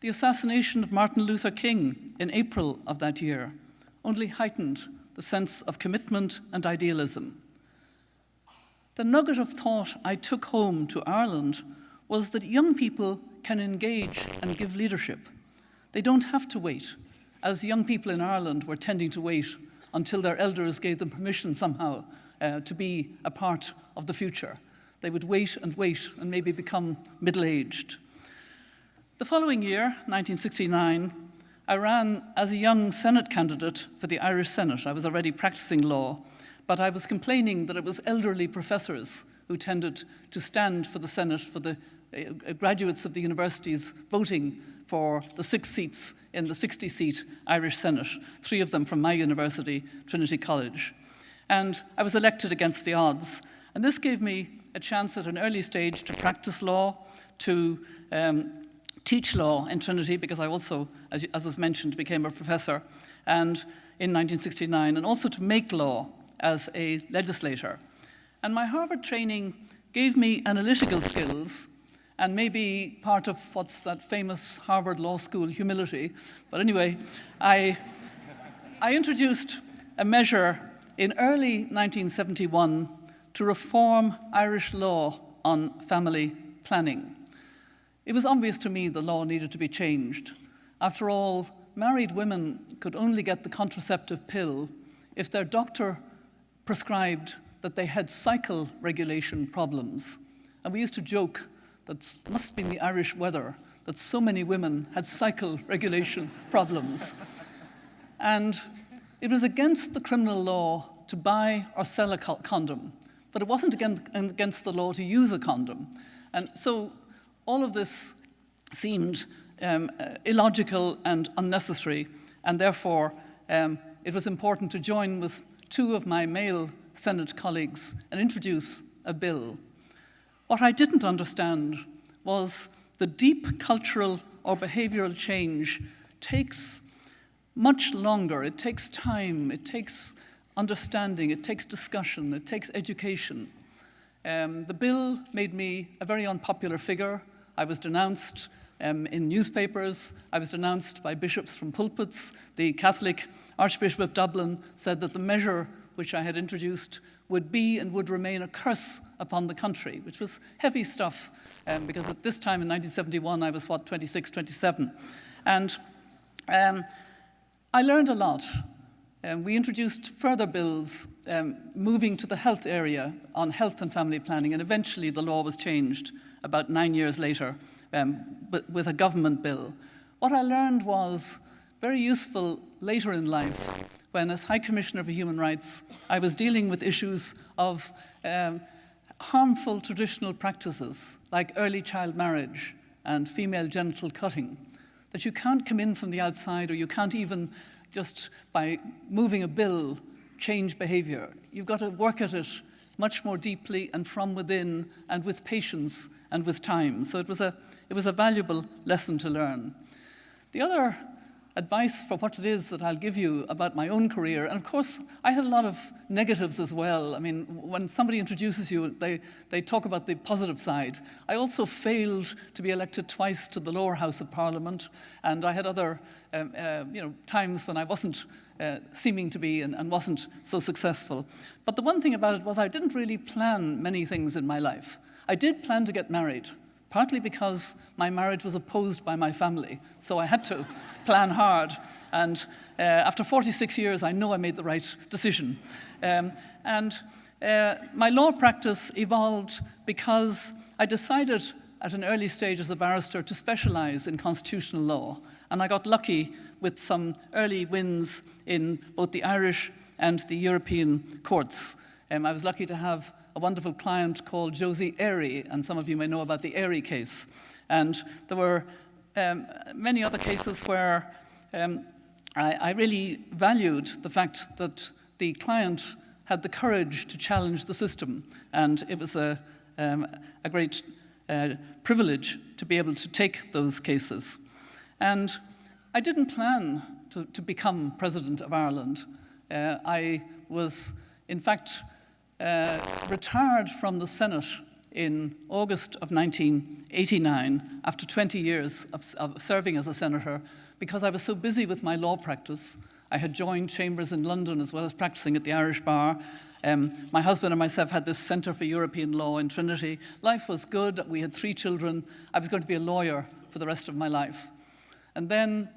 The assassination of Martin Luther King in April of that year only heightened the sense of commitment and idealism. The nugget of thought I took home to Ireland was that young people can engage and give leadership. They don't have to wait, as young people in Ireland were tending to wait until their elders gave them permission somehow to be a part of the future. They would wait and maybe become middle-aged. The following year, 1969, I ran as a young Senate candidate for the Irish Senate. I was already practicing law, but I was complaining that it was elderly professors who tended to stand for the Senate, for the graduates of the universities voting for the 6 seats in the 60-seat Irish Senate, 3 of them from my university, Trinity College. And I was elected against the odds. And this gave me a chance at an early stage to practice law, to teach law in Trinity, because I also, as was mentioned, became a professor and in 1969, and also to make law as a legislator. And my Harvard training gave me analytical skills, and maybe part of what's that famous Harvard Law School humility. But anyway, I introduced a measure in early 1971 to reform Irish law on family planning. It was obvious to me the law needed to be changed. After all, married women could only get the contraceptive pill if their doctor prescribed that they had cycle regulation problems. And we used to joke that it must have been the Irish weather that so many women had cycle regulation problems. And it was against the criminal law to buy or sell a condom, but it wasn't against the law to use a condom. And so all of this seemed illogical and unnecessary, and therefore it was important to join with 2 of my male Senate colleagues and introduce a bill. What I didn't understand was the deep cultural or behavioral change takes much longer. It takes time, it takes understanding, it takes discussion, it takes education. The bill made me a very unpopular figure. I was denounced in newspapers. I was denounced by bishops from pulpits. The Catholic Archbishop of Dublin said that the measure which I had introduced would be and would remain a curse upon the country, which was heavy stuff, because at this time in 1971, I was, 26, 27. And I learned a lot. We introduced further bills moving to the health area on health and family planning, and eventually the law was changed about 9 years later with a government bill. What I learned was very useful later in life, when as High Commissioner for Human Rights, I was dealing with issues of harmful traditional practices like early child marriage and female genital cutting, that you can't come in from the outside, or you can't even just by moving a bill change behavior. You've got to work at it much more deeply and from within and with patience and with time. So it was a valuable lesson to learn. The other advice for what it is that I'll give you about my own career, and of course I had a lot of negatives as well. I mean, when somebody introduces you, they talk about the positive side. I also failed to be elected twice to the lower house of Parliament, and I had other times when I wasn't seeming to be and wasn't so successful. But the one thing about it was I didn't really plan many things in my life. I did plan to get married, partly because my marriage was opposed by my family, so I had to plan hard. And after 46 years, I know I made the right decision. And my law practice evolved because I decided at an early stage as a barrister to specialize in constitutional law. And I got lucky with some early wins in both the Irish and the European courts. I was lucky to have a wonderful client called Josie Airy, and some of you may know about the Airy case. And there were many other cases where I really valued the fact that the client had the courage to challenge the system, and it was a great privilege to be able to take those cases. And I didn't plan to become President of Ireland. I was, in fact, retired from the Senate in August of 1989 after 20 years of serving as a senator because I was so busy with my law practice. I had joined chambers in London as well as practicing at the Irish Bar. My husband and myself had this Centre for European Law in Trinity. Life was good. We had 3 children. I was going to be a lawyer for the rest of my life. And then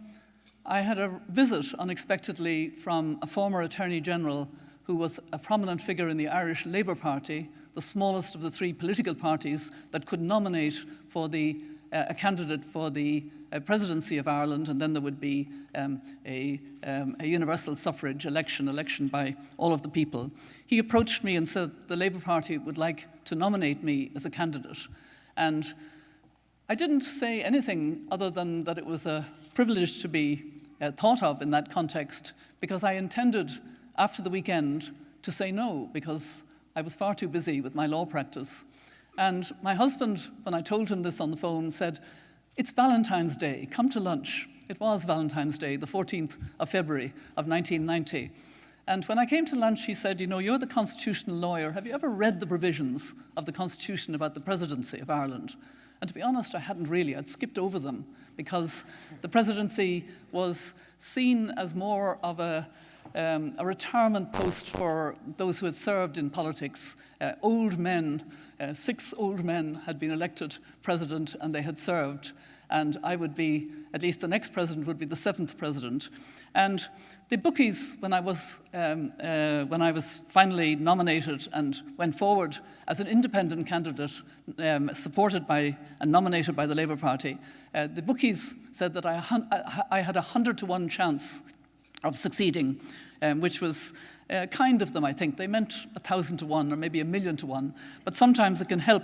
I had a visit unexpectedly from a former Attorney General who was a prominent figure in the Irish Labour Party, the smallest of the 3 political parties that could nominate for a candidate for the presidency of Ireland, and then there would be a universal suffrage election by all of the people. He approached me and said the Labour Party would like to nominate me as a candidate. And I didn't say anything other than that it was a privilege to be thought of in that context, because I intended, after the weekend, to say no, because I was far too busy with my law practice. And my husband, when I told him this on the phone, said, "It's Valentine's Day, come to lunch." It was Valentine's Day, the 14th of February of 1990. And when I came to lunch, he said, "You know, you're the constitutional lawyer. Have you ever read the provisions of the Constitution about the presidency of Ireland?" And to be honest, I hadn't really. I'd skipped over them because the presidency was seen as more of a retirement post for those who had served in politics. Old men, 6 old men had been elected president and they had served. And I would be, at least the next president would be the 7th president. And the bookies, when I was finally nominated and went forward as an independent candidate, supported by and nominated by the Labour Party, the bookies said that I had a 100-to-1 chance of succeeding, which was kind of them, I think. They meant 1,000-to-1 or maybe 1,000,000-to-1. But sometimes it can help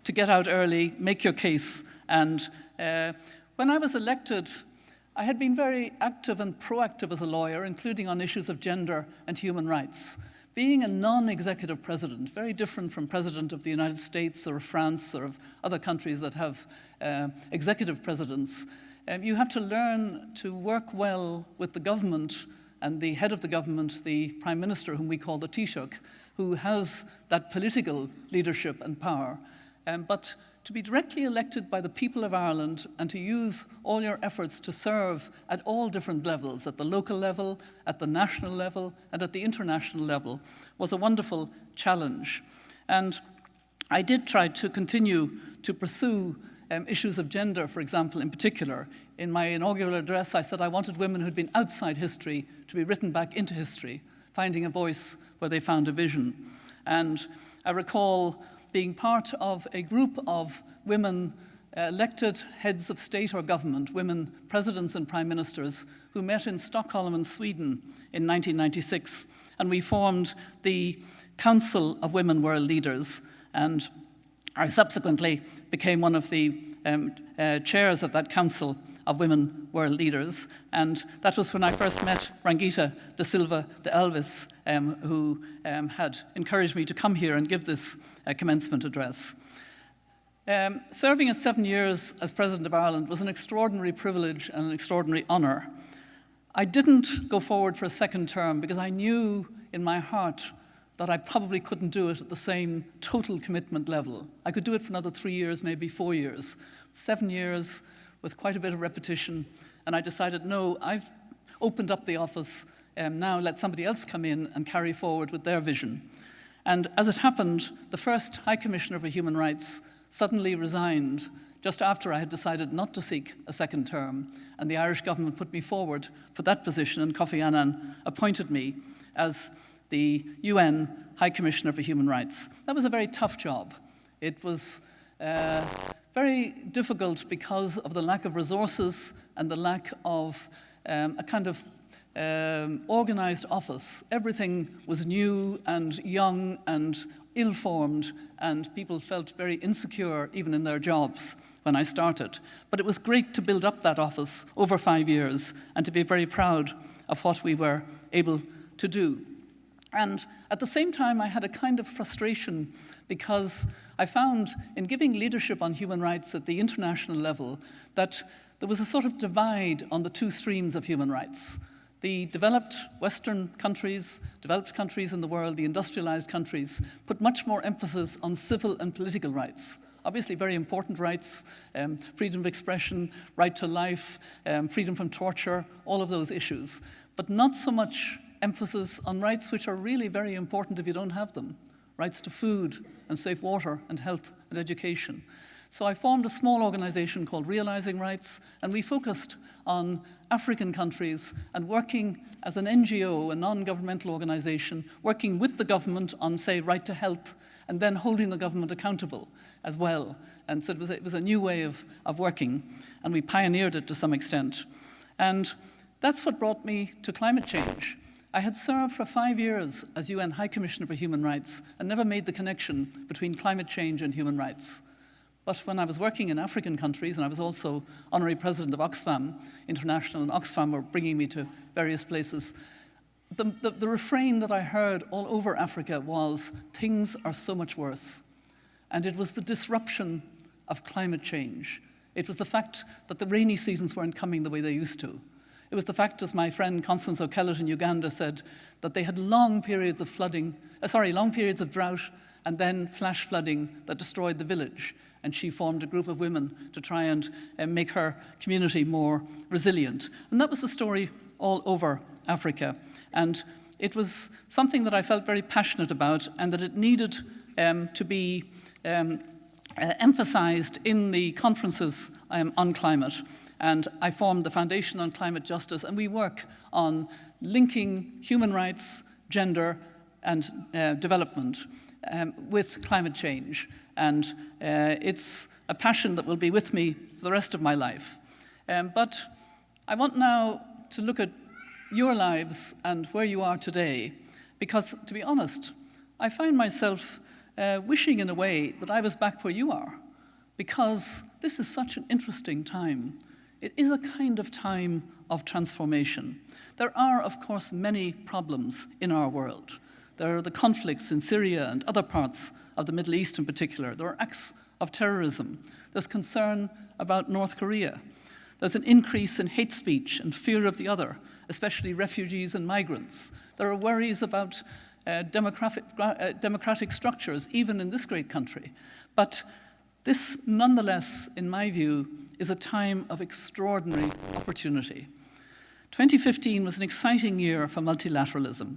to get out early, make your case. And when I was elected, I had been very active and proactive as a lawyer, including on issues of gender and human rights. Being a non-executive president, very different from president of the United States or of France or of other countries that have executive presidents, you have to learn to work well with the government and the head of the government, the Prime Minister, whom we call the Taoiseach, who has that political leadership and power. But to be directly elected by the people of Ireland and to use all your efforts to serve at all different levels, at the local level, at the national level, and at the international level, was a wonderful challenge. And I did try to continue to pursue issues of gender, for example, in particular. In my inaugural address, I said I wanted women who'd been outside history to be written back into history, finding a voice where they found a vision. And I recall being part of a group of women elected heads of state or government, women presidents and prime ministers, who met in Stockholm in Sweden in 1996. And we formed the Council of Women World Leaders. And I subsequently became one of the chairs of that Council of Women World Leaders. And that was when I first met Rangita da Silva de Alves, who had encouraged me to come here and give this commencement address. Serving as 7 years as President of Ireland was an extraordinary privilege and an extraordinary honour. I didn't go forward for a second term because I knew in my heart that I probably couldn't do it at the same total commitment level. I could do it for another 3 years, maybe 4 years. 7 years with quite a bit of repetition. And I decided, no, I've opened up the office, now let somebody else come in and carry forward with their vision. And as it happened, the first High Commissioner for Human Rights suddenly resigned just after I had decided not to seek a second term. And the Irish government put me forward for that position, and Kofi Annan appointed me as the UN High Commissioner for Human Rights. That was a very tough job. It was very difficult because of the lack of resources and the lack of a kind of organized office. Everything was new and young and ill-formed, and people felt very insecure even in their jobs when I started. But it was great to build up that office over 5 years and to be very proud of what we were able to do. And at the same time, I had a kind of frustration because I found in giving leadership on human rights at the international level that there was a sort of divide on the two streams of human rights. The developed Western countries, developed countries in the world, the industrialized countries, put much more emphasis on civil and political rights. Obviously very important rights, freedom of expression, right to life, freedom from torture, all of those issues. But not so much emphasis on rights which are really very important if you don't have them. Rights to food and safe water and health and education. So I formed a small organization called Realizing Rights, and we focused on African countries and working as an NGO, a non-governmental organization, working with the government on, say, right to health, and then holding the government accountable as well. And so it was a new way of working, and we pioneered it to some extent. And that's what brought me to climate change. I had served for 5 years as UN High Commissioner for Human Rights and never made the connection between climate change and human rights. But when I was working in African countries, and I was also honorary president of Oxfam International, and Oxfam were bringing me to various places, the refrain that I heard all over Africa was, things are so much worse. And it was the disruption of climate change. It was the fact that the rainy seasons weren't coming the way they used to. It was the fact, as my friend Constance O'Kellett in Uganda said, that they had long periods of drought and then flash flooding that destroyed the village. And she formed a group of women to try and make her community more resilient. And that was the story all over Africa. And it was something that I felt very passionate about, and that it needed to be emphasized in the conferences on climate. And I formed the Foundation on Climate Justice, and we work on linking human rights, gender, and development with climate change. And it's a passion that will be with me for the rest of my life. But I want now to look at your lives and where you are today, because, to be honest, I find myself wishing in a way that I was back where you are, because this is such an interesting time. It is a kind of time of transformation. There are, of course, many problems in our world. There are the conflicts in Syria and other parts of the Middle East in particular. There are acts of terrorism. There's concern about North Korea. There's an increase in hate speech and fear of the other, especially refugees and migrants. There are worries about democratic structures, even in this great country. But this, nonetheless, in my view, is a time of extraordinary opportunity. 2015 was an exciting year for multilateralism.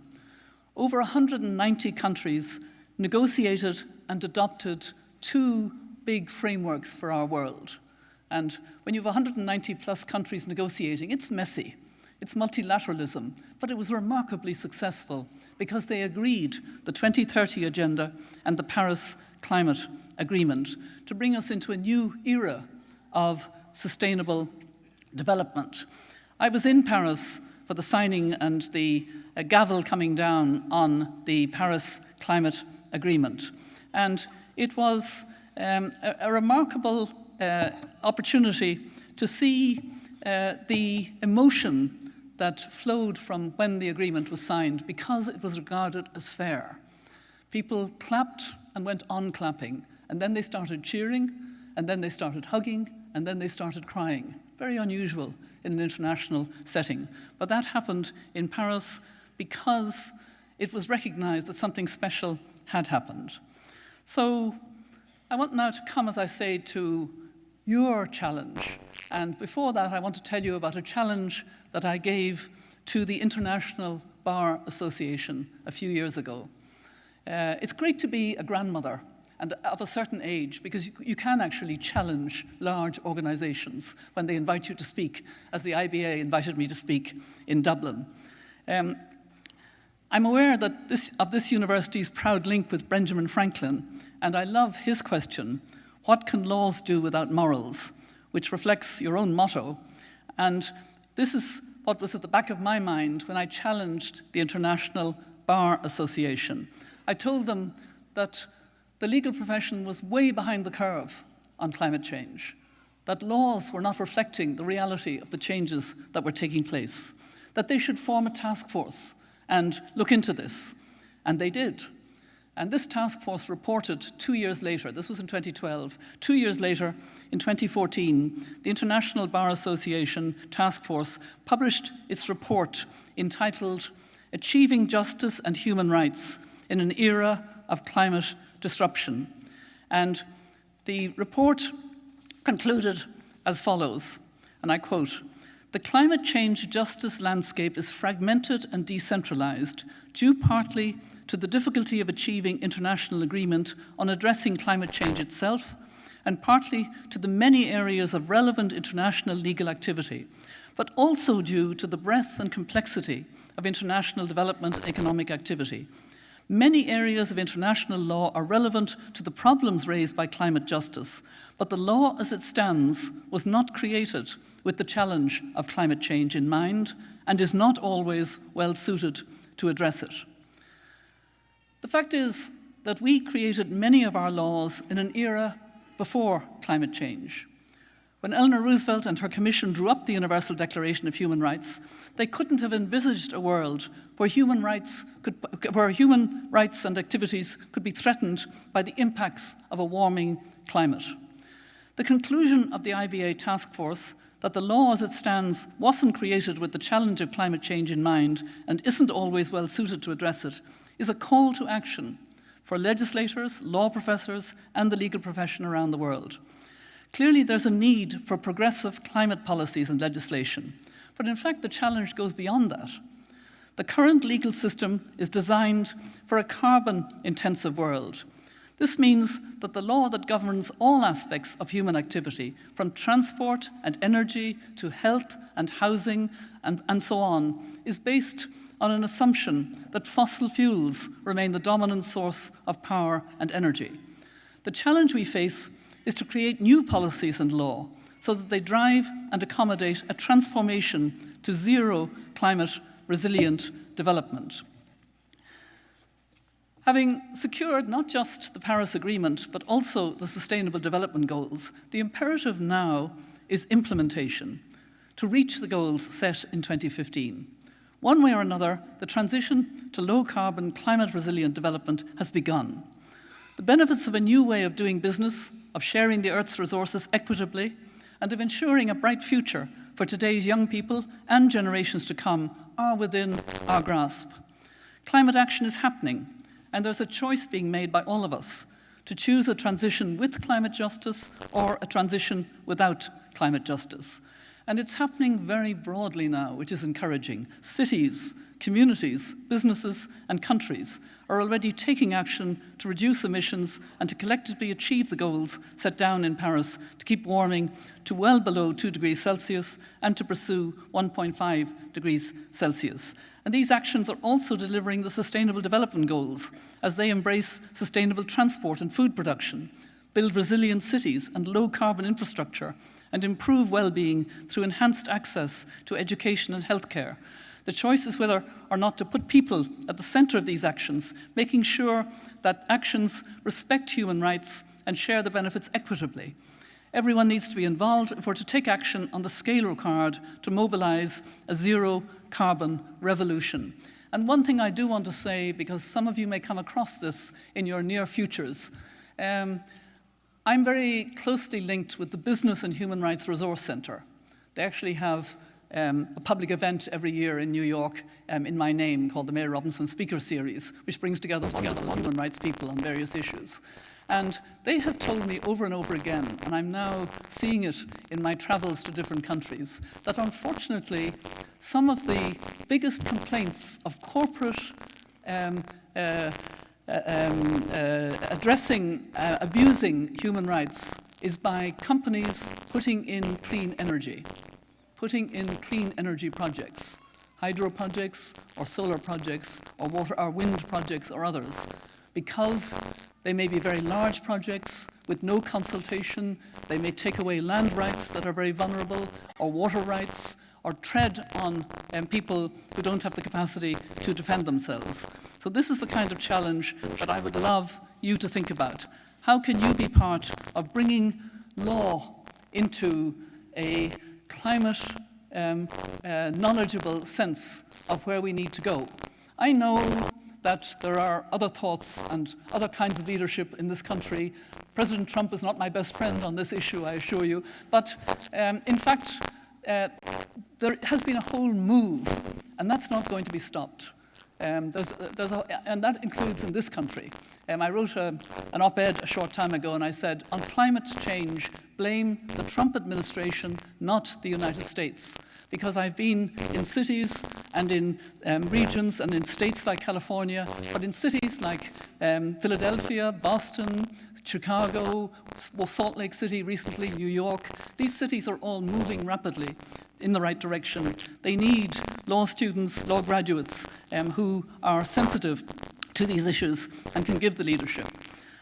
Over 190 countries negotiated and adopted 2 big frameworks for our world. And when you have 190 plus countries negotiating, it's messy. It's multilateralism, but it was remarkably successful because they agreed the 2030 Agenda and the Paris Climate Agreement to bring us into a new era of sustainable development. I was in Paris for the signing and the gavel coming down on the Paris Climate Agreement. And it was a remarkable opportunity to see the emotion that flowed from when the agreement was signed, because it was regarded as fair. People clapped and went on clapping, and then they started cheering, and then they started hugging, and then they started crying. Very unusual in an international setting. But that happened in Paris because it was recognized that something special had happened. So I want now to come, as I say, to your challenge. And before that, I want to tell you about a challenge that I gave to the International Bar Association a few years ago. It's great to be a grandmother and of a certain age, because you can actually challenge large organizations when they invite you to speak, as the IBA invited me to speak in Dublin. I'm aware that of this university's proud link with Benjamin Franklin, and I love his question, what can laws do without morals, which reflects your own motto. And this is what was at the back of my mind when I challenged the International Bar Association. I told them that the legal profession was way behind the curve on climate change, that laws were not reflecting the reality of the changes that were taking place, that they should form a task force and look into this. And they did. And this task force reported 2 years later, this was in 2012, 2 years later, in 2014, the International Bar Association Task Force published its report entitled Achieving Justice and Human Rights in an Era of Climate Disruption. And the report concluded as follows, and I quote, "The climate change justice landscape is fragmented and decentralized, due partly to the difficulty of achieving international agreement on addressing climate change itself, and partly to the many areas of relevant international legal activity, but also due to the breadth and complexity of international development and economic activity. Many areas of international law are relevant to the problems raised by climate justice, but the law as it stands was not created with the challenge of climate change in mind and is not always well suited to address it." The fact is that we created many of our laws in an era before climate change. When Eleanor Roosevelt and her commission drew up the Universal Declaration of Human Rights, they couldn't have envisaged a world where human rights and activities could be threatened by the impacts of a warming climate. The conclusion of the IBA task force that the law as it stands wasn't created with the challenge of climate change in mind and isn't always well suited to address it is a call to action for legislators, law professors, and the legal profession around the world. Clearly, there's a need for progressive climate policies and legislation, but in fact, the challenge goes beyond that. The current legal system is designed for a carbon-intensive world. This means that the law that governs all aspects of human activity, from transport and energy to health and housing and so on, is based on an assumption that fossil fuels remain the dominant source of power and energy. The challenge we face is to create new policies and law so that they drive and accommodate a transformation to zero climate resilient development. Having secured not just the Paris Agreement, but also the Sustainable Development Goals, the imperative now is implementation to reach the goals set in 2015. One way or another, the transition to low-carbon, climate-resilient development has begun. The benefits of a new way of doing business, of sharing the Earth's resources equitably, and of ensuring a bright future for today's young people and generations to come are within our grasp. Climate action is happening, and there's a choice being made by all of us to choose a transition with climate justice or a transition without climate justice. And it's happening very broadly now, which is encouraging. Cities, communities, businesses, and countries are already taking action to reduce emissions and to collectively achieve the goals set down in Paris to keep warming to well below 2 degrees Celsius and to pursue 1.5 degrees Celsius. And these actions are also delivering the Sustainable Development Goals as they embrace sustainable transport and food production, build resilient cities and low-carbon infrastructure, and improve well-being through enhanced access to education and healthcare. The choice is whether or not to put people at the center of these actions, making sure that actions respect human rights and share the benefits equitably. Everyone needs to be involved if we're to take action on the scale required to mobilize a zero-carbon revolution. And one thing I do want to say, because some of you may come across this in your near futures, I'm very closely linked with the Business and Human Rights Resource Center. They actually have a public event every year in New York in my name called the Mayor Robinson Speaker Series, which brings together human rights people on various issues. And they have told me over and over again, and I'm now seeing it in my travels to different countries, that unfortunately some of the biggest complaints of corporate abusing human rights is by companies putting in clean energy projects. hydro projects or solar projects or water or wind projects or others, because they may be very large projects with no consultation. They may take away land rights that are very vulnerable, or water rights, or tread on people who don't have the capacity to defend themselves. So this is the kind of challenge that I would love you to think about. How can you be part of bringing law into a climate knowledgeable sense of where we need to go? I know that there are other thoughts and other kinds of leadership in this country. President Trump is not my best friend on this issue, I assure you. But in fact, there has been a whole move, and that's not going to be stopped. And that includes in this country. I wrote an op-ed a short time ago, and I said, on climate change, blame the Trump administration, not the United States. Because I've been in cities and in regions and in states like California, but in cities like Philadelphia, Boston, Chicago, Salt Lake City recently, New York. These cities are all moving rapidly in the right direction. They need law students, law graduates who are sensitive to these issues and can give the leadership.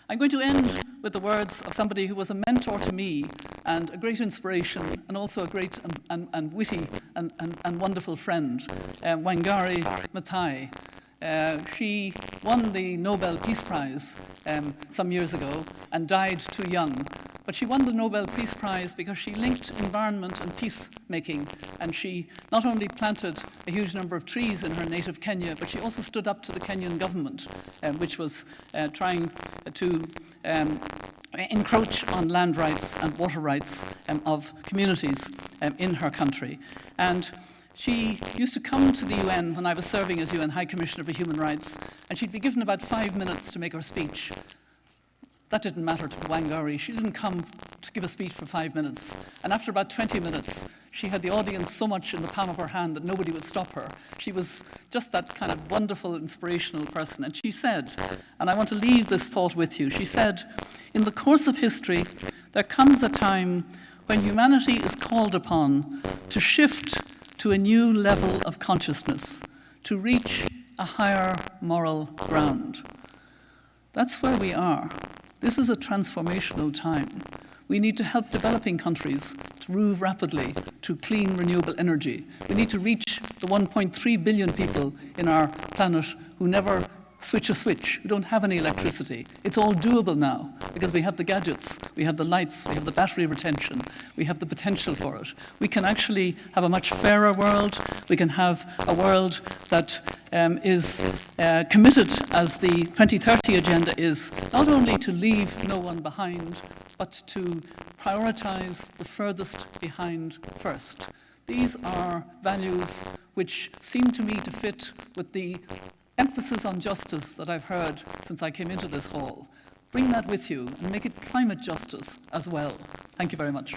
I'm going to end with the words of somebody who was a mentor to me and a great inspiration, and also a great and witty and wonderful friend, Wangari Maathai. She won the Nobel Peace Prize some years ago and died too young. But she won the Nobel Peace Prize because she linked environment and peacemaking. And she not only planted a huge number of trees in her native Kenya, but she also stood up to the Kenyan government, which was trying to encroach on land rights and water rights of communities in her country. And she used to come to the UN when I was serving as UN High Commissioner for Human Rights, and she'd be given about 5 minutes to make her speech. That didn't matter to Wangari. She didn't come to give a speech for 5 minutes. And after about 20 minutes, she had the audience so much in the palm of her hand that nobody would stop her. She was just that kind of wonderful, inspirational person. And she said, and I want to leave this thought with you, she said, in the course of history, there comes a time when humanity is called upon to shift to a new level of consciousness, to reach a higher moral ground. That's where we are. This is a transformational time. We need to help developing countries to move rapidly to clean, renewable energy. We need to reach the 1.3 billion people in our planet who never switch a switch, who don't have any electricity. It's all doable now because we have the gadgets, we have the lights, we have the battery retention, we have the potential for it. We can actually have a much fairer world. We can have a world that is committed, as the 2030 agenda is, not only to leave no one behind, but to prioritize the furthest behind first. These are values which seem to me to fit with the emphasis on justice that I've heard since I came into this hall. Bring that with you and make it climate justice as well. Thank you very much.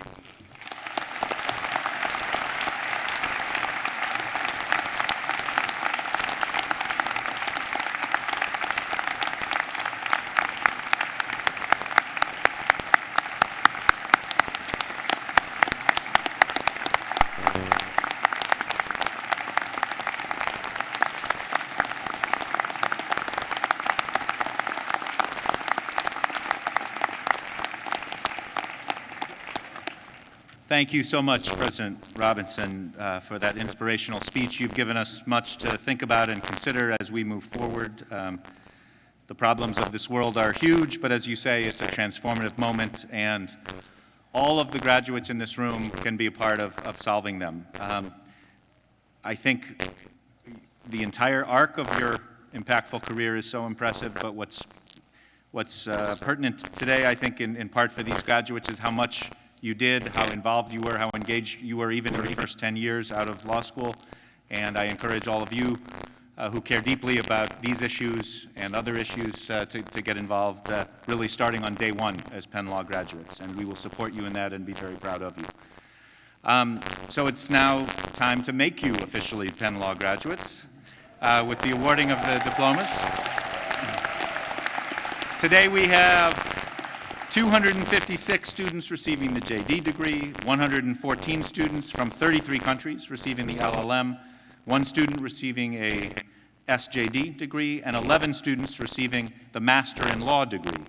Thank you so much, President Robinson, for that inspirational speech. You've given us much to think about and consider as we move forward. The problems of this world are huge, but as you say, it's a transformative moment, and all of the graduates in this room can be a part of solving them. I think the entire arc of your impactful career is so impressive, but what's pertinent today, I think, in part for these graduates is how much you did, how involved you were, how engaged you were even in the first 10 years out of law school. And I encourage all of you who care deeply about these issues and other issues to get involved, really starting on day one as Penn Law graduates. And we will support you in that and be very proud of you. So it's now time to make you officially Penn Law graduates with the awarding of the diplomas. Today we have 256 students receiving the JD degree, 114 students from 33 countries receiving the LLM, 1 student receiving a SJD degree, and 11 students receiving the Master in Law degree.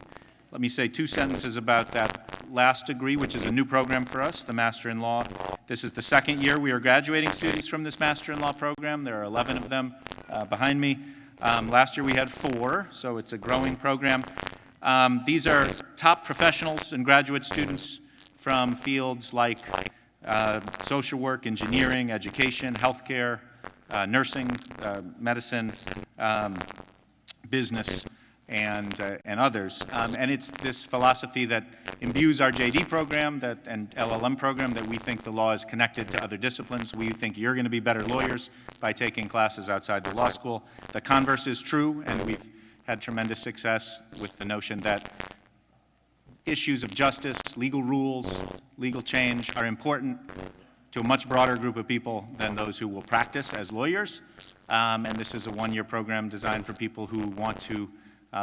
Let me say 2 sentences about that last degree, which is a new program for us, the Master in Law. This is the 2nd year we are graduating students from this Master in Law program. There are 11 of them behind me. Last year we had 4, so it's a growing program. These are top professionals and graduate students from fields like social work, engineering, education, healthcare, nursing, medicine, business, and others. And it's this philosophy that imbues our JD program and LLM program that we think the law is connected to other disciplines. We think you're going to be better lawyers by taking classes outside the law school. The converse is true, and we've had tremendous success with the notion that issues of justice, legal rules, legal change are important to a much broader group of people than those who will practice as lawyers. And this is a 1-year program designed for people who want to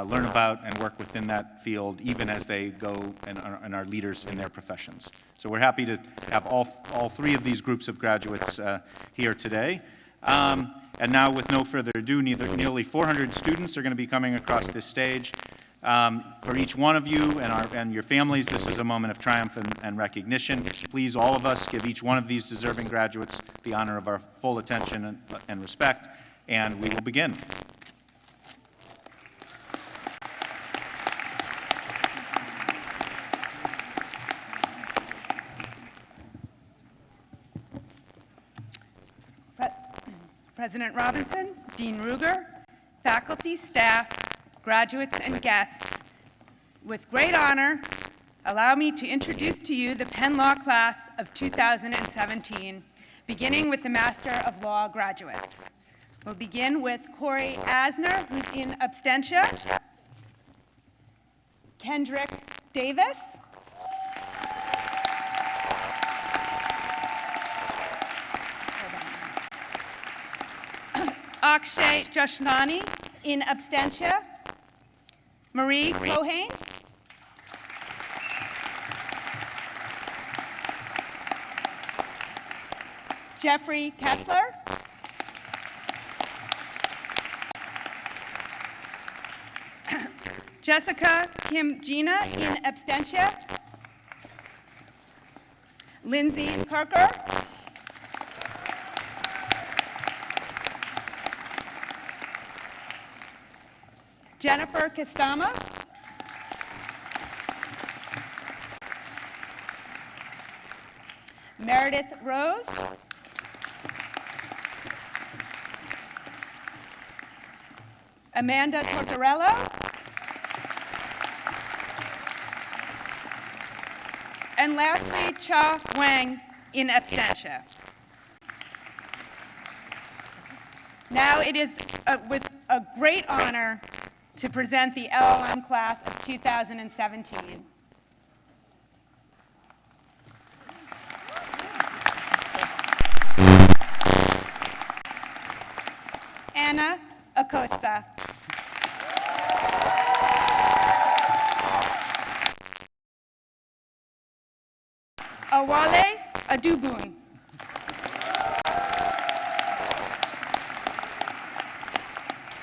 learn about and work within that field, even as they go and are leaders in their professions. So we're happy to have all 3 of these groups of graduates here today. And now, with no further ado, nearly 400 students are going to be coming across this stage. For each one of you and your families, this is a moment of triumph and recognition. Please, all of us, give each one of these deserving graduates the honor of our full attention and respect, and we will begin. President Robinson, Dean Ruger, faculty, staff, graduates, and guests, with great honor, allow me to introduce to you the Penn Law class of 2017, beginning with the Master of Law graduates. We'll begin with Corey Asner, who's in absentia, Kendrick Davis, Akshay Jashnani, in absentia, Marie Cohane, Jeffrey Kessler, Jessica Kim Gina, in absentia, Lindsay Kirker, Jennifer Kistama, Meredith Rose, Amanda Tortorello, and lastly, Cha Wang, in absentia. Now it is with a great honor to present the LLM class of 2017. Anna Acosta. Awale Adugun.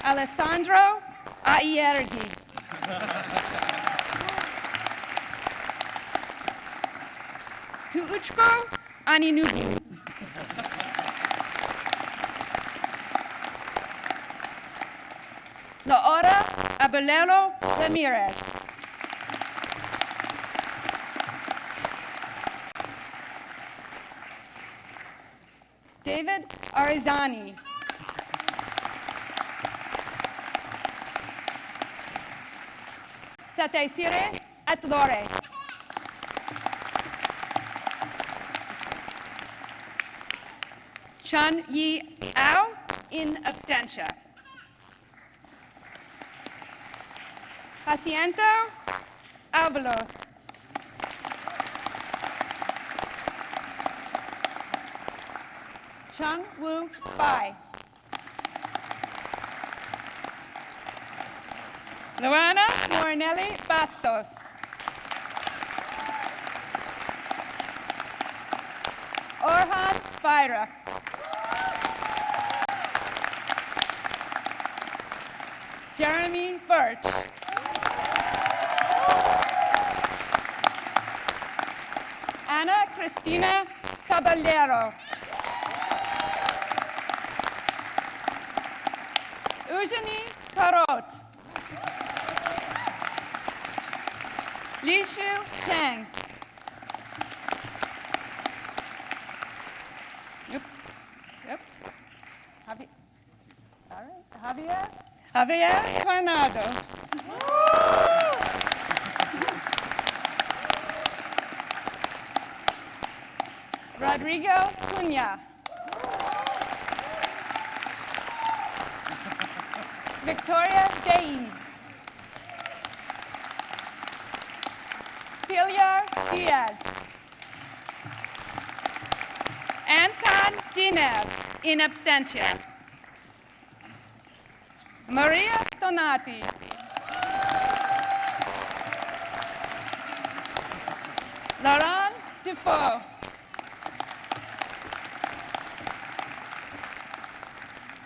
Alessandro Aiergi. Tuuchko Aninugu. Laura Abelelo Ramirez. David Arizani. Sataisire Atlore. Chan Yi Ao, in absentia. Jacinto Avalos. Chung Woo Bai. Luana Morinelli Bastos. Orhan Bayrak. Jeremy Birch. Ana Cristina Caballero. Eugenie Carot. Lishu Cheng. Oops. All right. Javier Coronado. Rodrigo Cunha. Victoria Dei. Pilar Diaz. Anton Dinev, in abstention. Maria Donati. Laurent Dufault.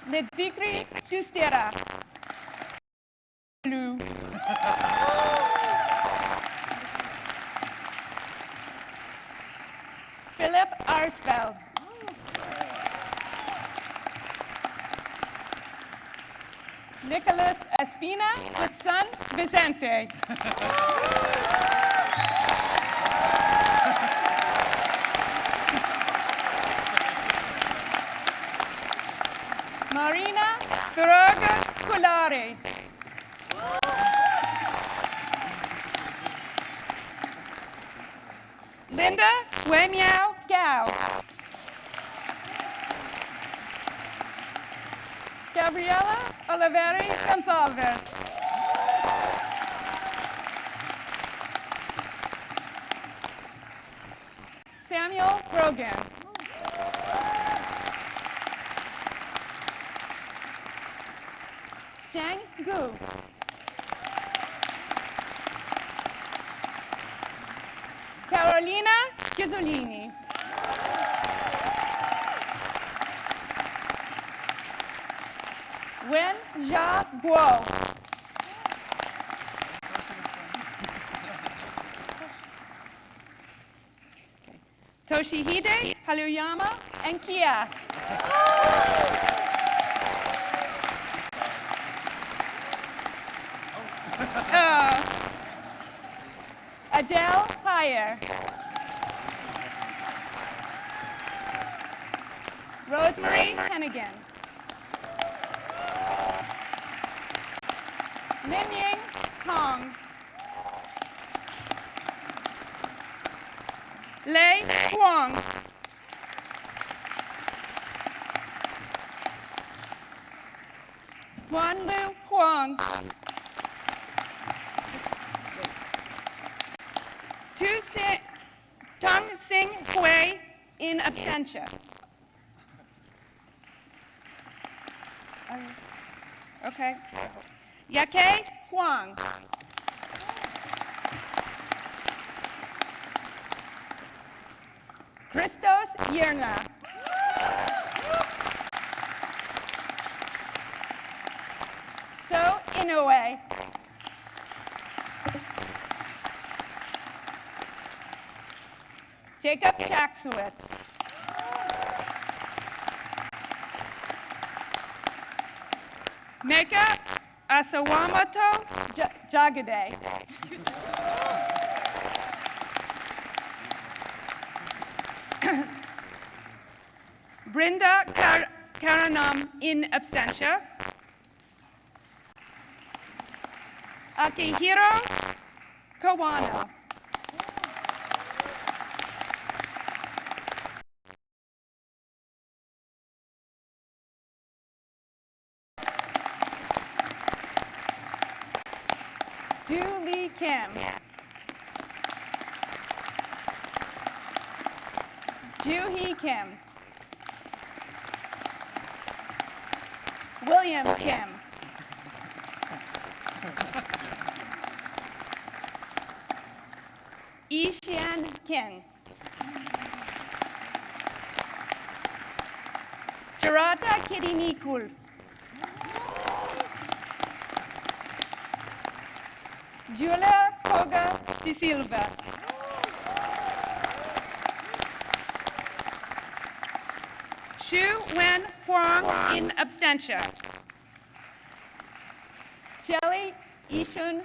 Lidzikri Dustera. Lou. Philip Arsfeld. Nicholas Espina with son Vicente. Marina Ferraga Colare. Linda Wemiao Gao. Gabriela Oliveri Gonsalves. Samuel Brogan. Zhang Gu. Carolina Chisolini. Wen Jia Guo. Toshihide Haruyama and Kia. Adele Heyer. Rosemary Hennigan. Ninying Kong. Lei Huang. Wanlu Huang. Tong Sing Hui in absentia. Okay. Yake Huang. Christos Yerna. So Inoue. Jacob Jacksowitz. Meka Asawamoto Jagade. Brinda Karanam in absentia. Akihiro Kawano. Du Lee Kim. Ju Hee Kim. William Kim. Ishian Kin. Jarata Kirinikul. Julia Koga de Silva. Xu Wen Huang in absentia. Shelley Ishun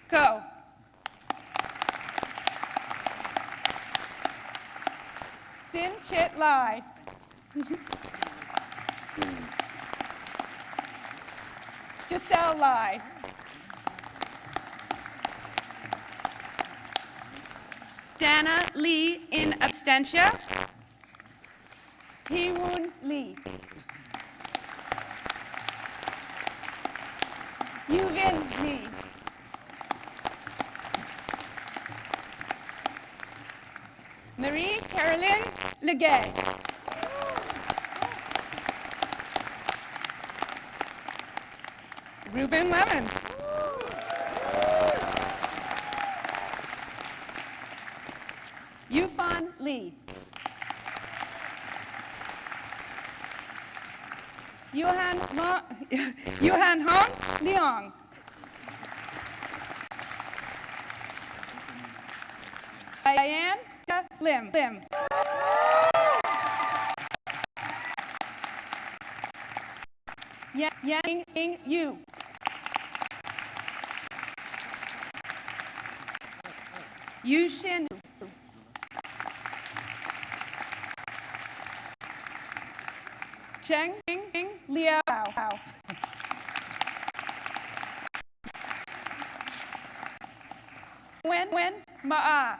Ko. Sin Chit Lai. Giselle Lai. Dana Lee in absentia. Hee-Woon Lee. Yuvin Lee. Marie Caroline Legay. Ruben Lemons. Yufan Lee. Yuhan Hong Leong. Diane Lim. Yang Ing Yu. Yu Shin. Cheng Ing Liao. Wen Ma'a.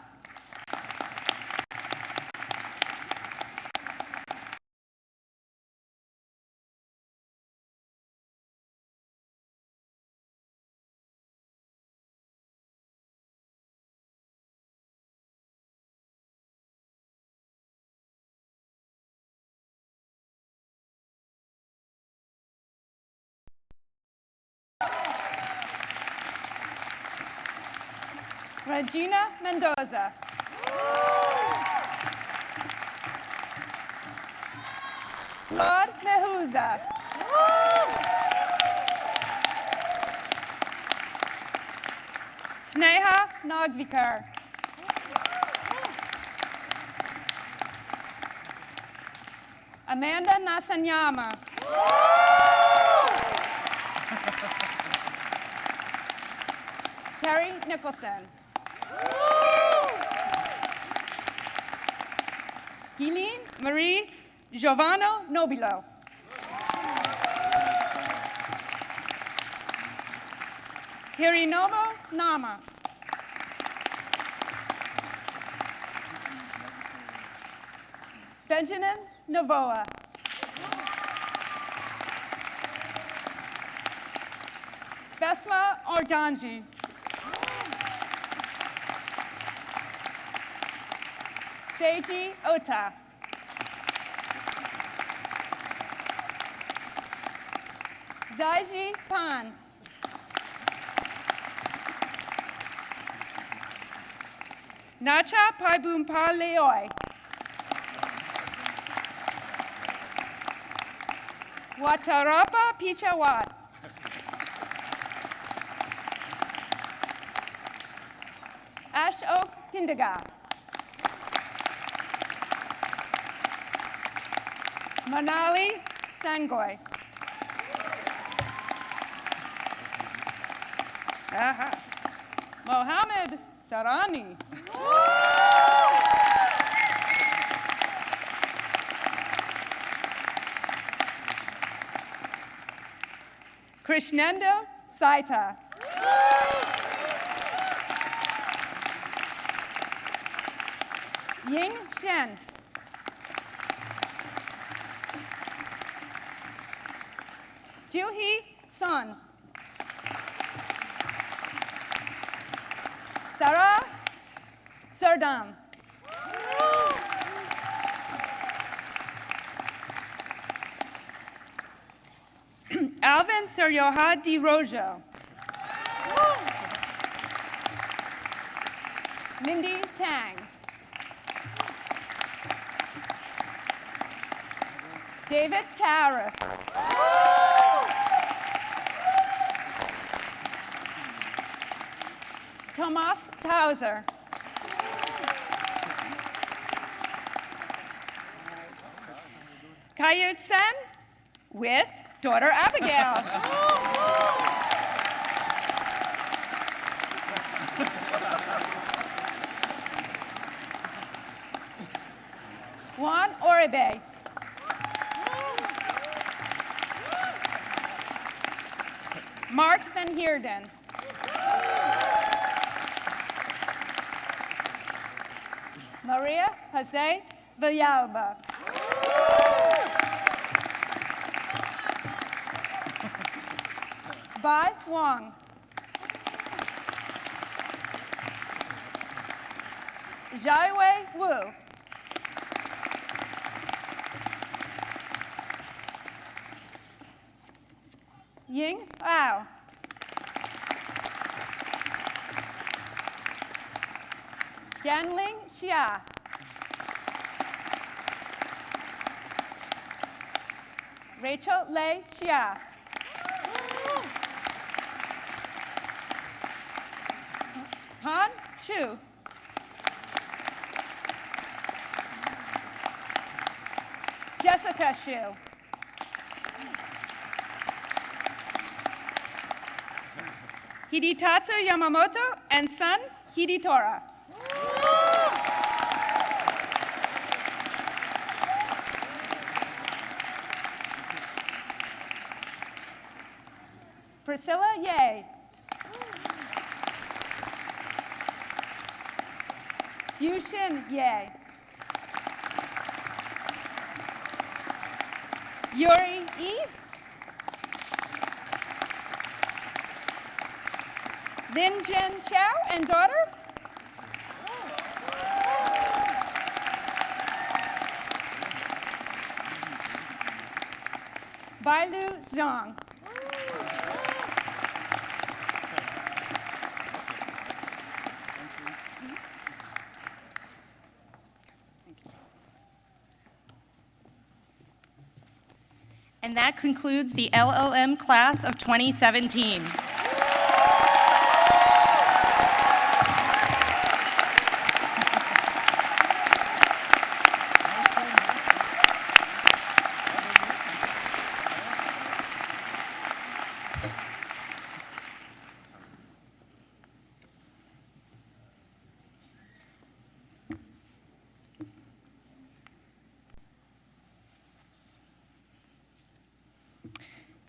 Regina Mendoza. Claude Mehuza. Sneha Nagvikar. Amanda Nasanyama. Terry Nicholson. Gillian Marie Giovanno Nobilo. Hirinobu Nama. Benjamin Novoa. Besma Ordanji. Seiji Ota. Zaiji Pan. Nacha Paibumpa Leoi. Watarapa Pichawat. Ash Oak Pindaga. Manali Sangoy. Aha. Mohammed Sarani. Krishnendo Saita. Ying Shen. Juhi Son. Sarah Sardam. Alvin Suryoha Di Rojo. Mindy Tang. David Taras. Tomas Tauser. Kayut-sen with daughter Abigail. Juan Oribe. Mark Van Heerden. Maria Jose Villalba. Bai Wang. Jaiwei Wu. Ying Ao. Yanling Xia. Rachel Lei Xia. Han Chu. Jessica Shu. Hidetatsu Yamamoto and son Hidetora. Priscilla Ye. Yushin Ye. Yuri E. Lin Jen Chow and daughter. Bailu Zhang. And that concludes the LLM class of 2017.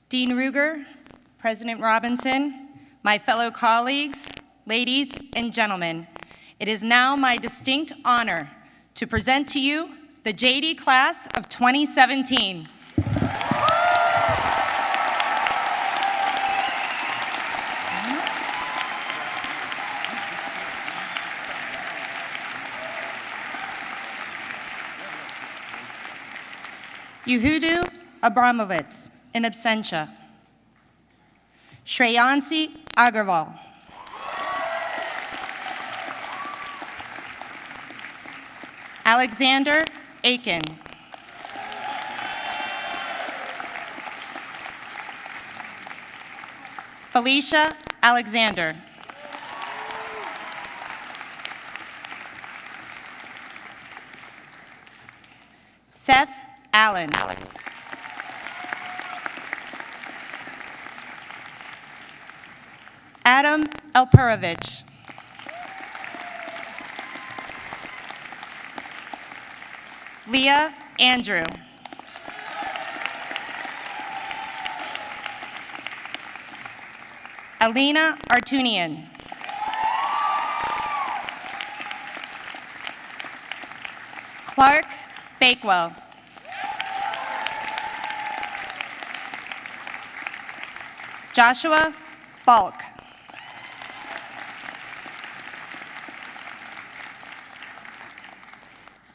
Dean Ruger, President Robinson, my fellow colleagues, ladies and gentlemen, it is now my distinct honor to present to you the JD class of 2017. Yehudu Abramovitz, in absentia. Shreyansi Agarwal. Alexander Aiken. Felicia Alexander. Seth Allen. Adam Elperovich. Leah Andrew. Alina Artunian. Clark Bakewell. Joshua Balk.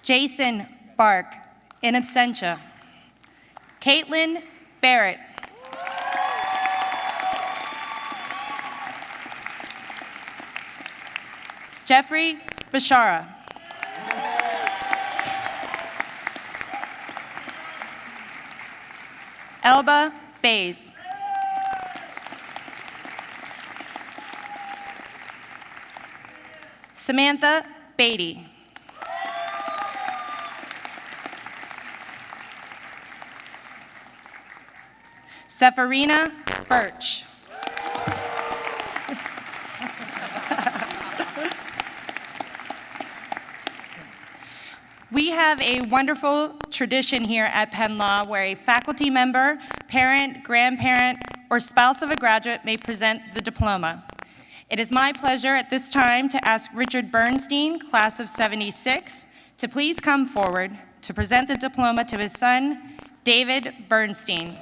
Jason Bark, in absentia. Caitlin Barrett. Jeffrey Bashara. Elba Bays. Samantha Beatty. Sephirina Birch. We have a wonderful tradition here at Penn Law where a faculty member, parent, grandparent, or spouse of a graduate may present the diploma. It is my pleasure at this time to ask Richard Bernstein, class of '76, to please come forward to present the diploma to his son, David Bernstein.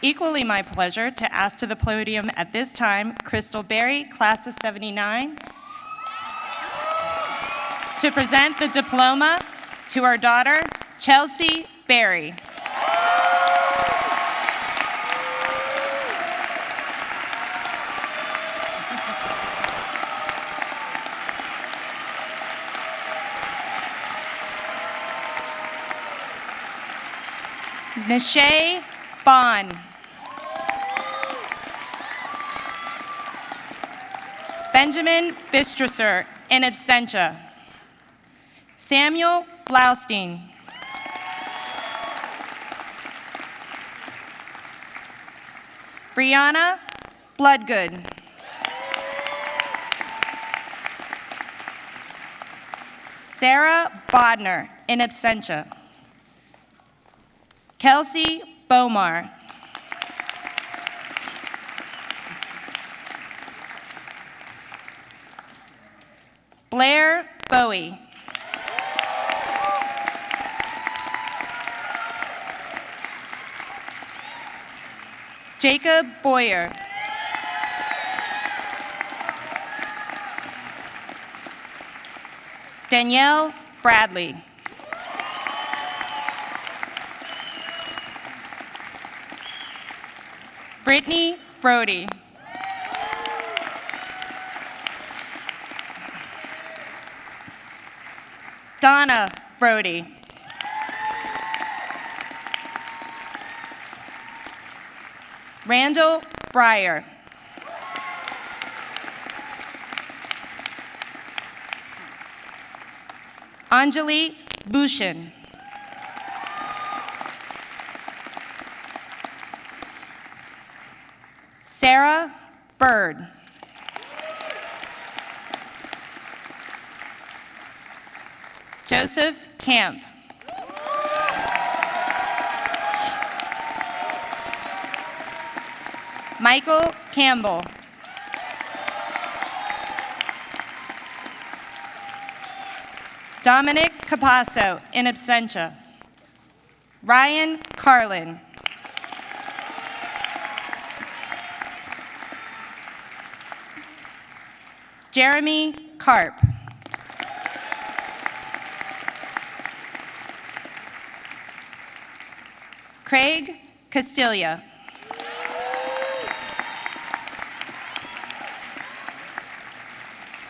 Equally my pleasure to ask to the podium at this time Crystal Berry, class of '79, to present the diploma to our daughter, Chelsea Berry. Nishay Bond. Benjamin Bistresser, in absentia. Samuel Blaustein. Brianna Bloodgood. Sarah Bodner, in absentia. Kelsey Bomar. Blair Bowie. Jacob Boyer. Danielle Bradley. Brittany Brody. Donna Brody. Randall Breyer. Anjali Bhushan. Sarah Bird. Joseph Camp. Michael Campbell. Dominic Capasso, in absentia. Ryan Carlin. Jeremy Karp. Craig Castilla.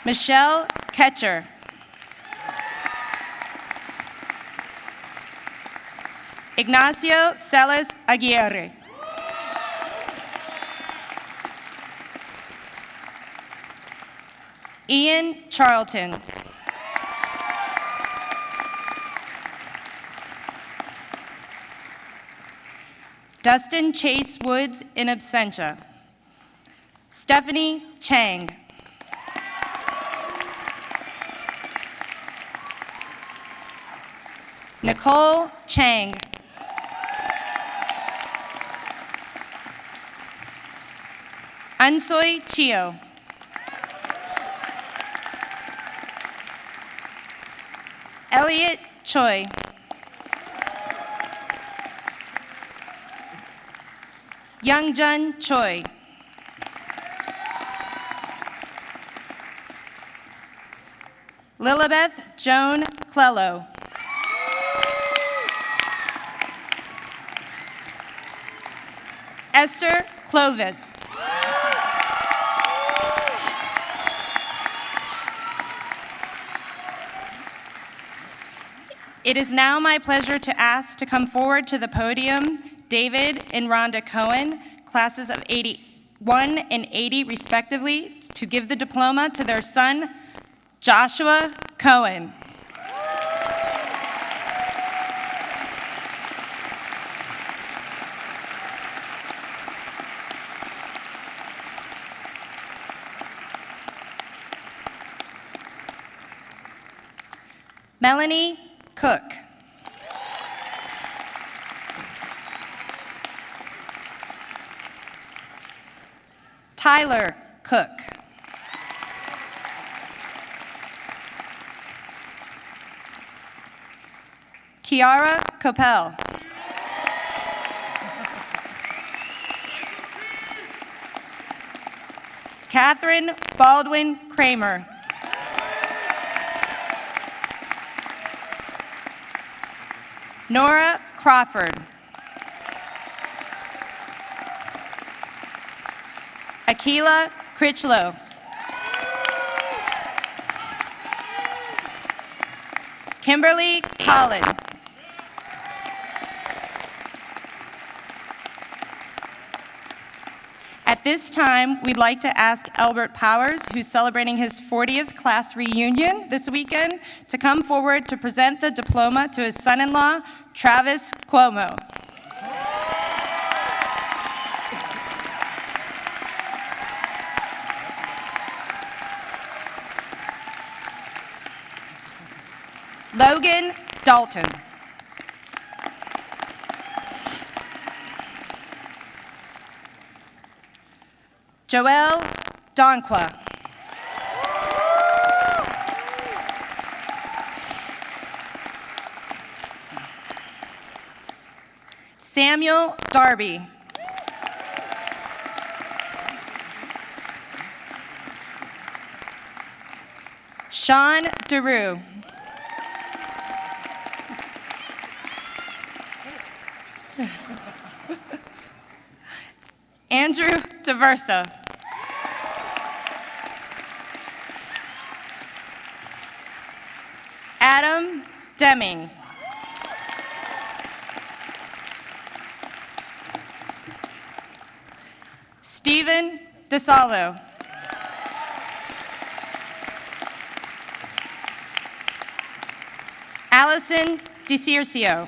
Michelle Ketcher. Ignacio Celis Aguirre. Ian Charlton. Dustin Chase Woods, in absentia. Stephanie Chang. Nicole Chang. Ansoy Chio. Elliot Choi. Youngjun Choi. Lilibeth Joan Clello. Esther Clovis. It is now my pleasure to ask to come forward to the podium David and Rhonda Cohen, classes of 81 and 80 respectively, to give the diploma to their son, Joshua Cohen. Melanie Cook. Tyler Cook. Kiara Coppell. Catherine Baldwin Kramer. Nora Crawford. Akila Critchlow. Kimberly Collin. At this time, we'd like to ask Albert Powers, who's celebrating his 40th class reunion this weekend, to come forward to present the diploma to his son-in-law, Travis Cuomo. Logan Dalton. Joelle Donqua. Samuel Darby. Sean DeRue. Andrew DeVersa. Adam Deming. Stephen DeSalo. Allison DeCircio.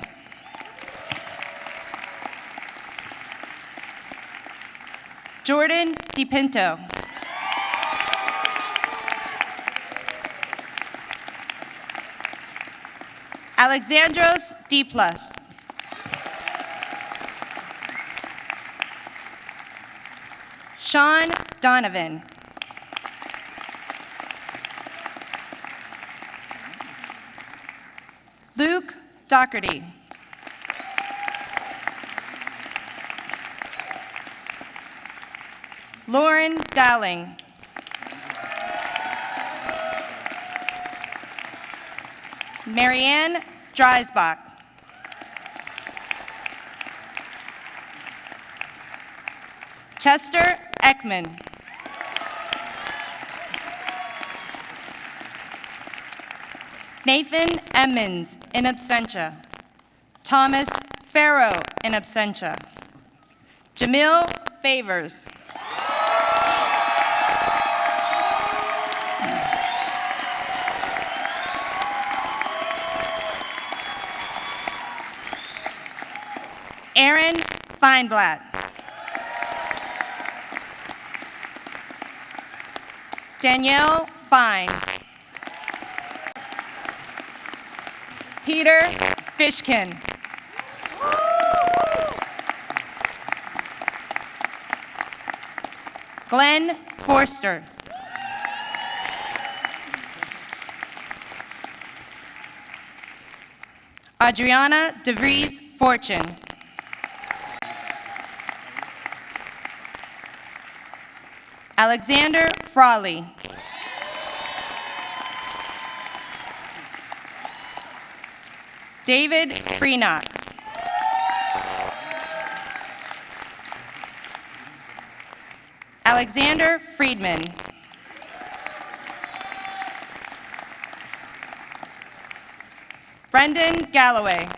Jordan DePinto. Alexandros D. Plus. Sean Donovan. Luke Doherty. Lauren Dowling. Marianne Dreisbach. Chester Ekman. Nathan Emmons, in absentia. Thomas Farrow, in absentia. Jamil Favors. Aaron Feinblatt. Danielle Fine. Peter Fishkin. Glenn Forster. Adriana DeVries Fortune. Alexander Frawley. David Freenock. Alexander Friedman. Brendan Galloway.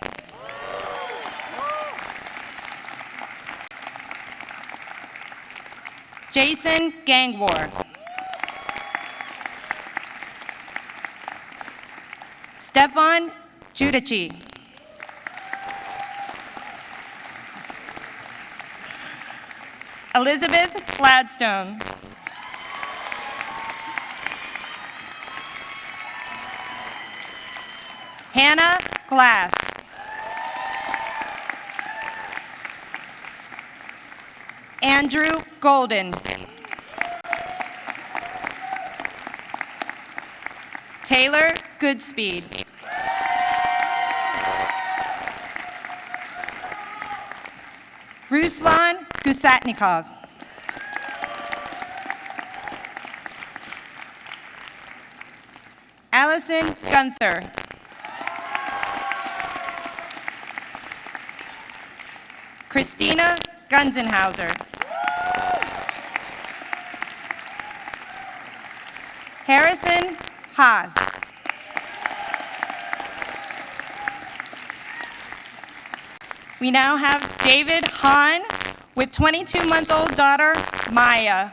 Jason Gangwar. Stefan Judici. Elizabeth Gladstone. Hannah Glass. Andrew Golden. Taylor Goodspeed. Ruslan Gusatnikov. Allison Gunther. Christina Gunzenhauser. Harrison Haas. We now have David Hahn with 22-month-old daughter, Maya.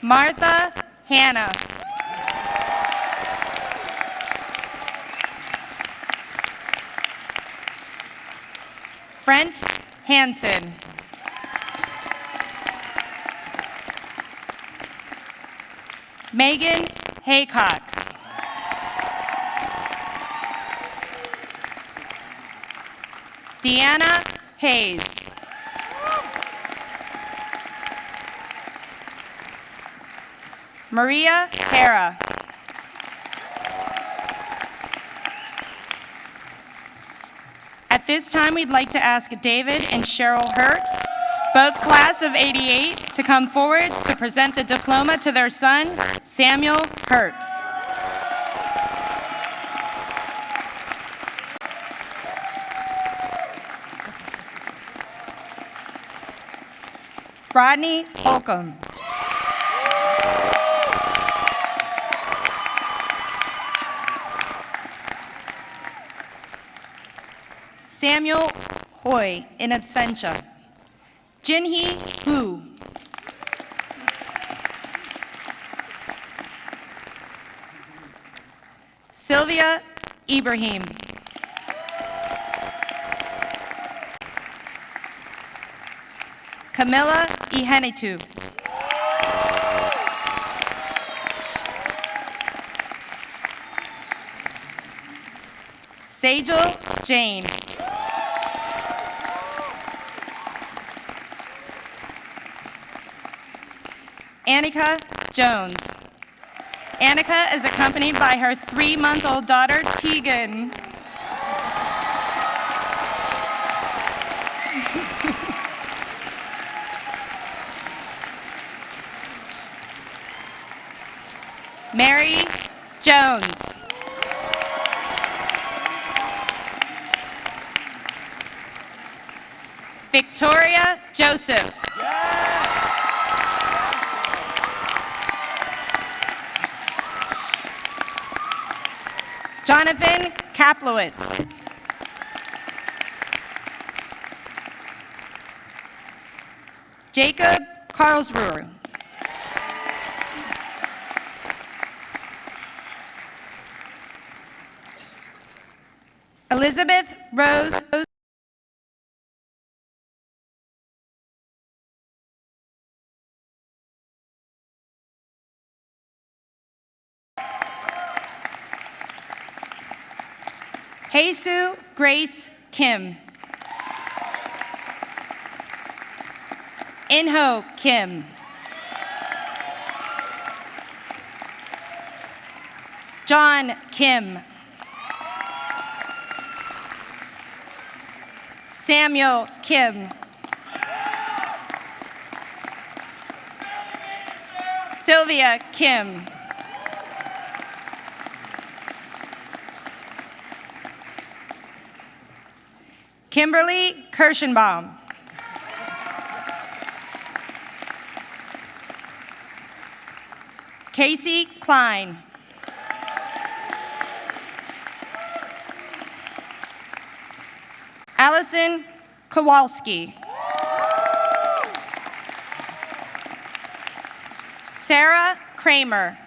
Martha Hannah. Brent Hansen. Megan Haycock. Deanna Hayes. Maria Hera. At this time, we'd like to ask David and Cheryl Hertz, both class of '88, to come forward to present the diploma to their son, Samuel Hertz. Rodney Holcomb. Samuel Hoy, in absentia. Jinhee Hu. Sylvia Ibrahim. Camilla Ihenitu. Sejal Jane. Annika Jones. Annika is accompanied by her 3-month-old daughter, Tegan. Mary Jones. Victoria Joseph. Jonathan Kaplowitz. Jacob Karlsruher. Elizabeth Rose. Heisu Grace Kim. Inho Kim. John Kim. Samuel Kim. Sylvia Kim. Kimberly Kirschenbaum. Casey Klein. Allison Kowalski. Sarah Kramer.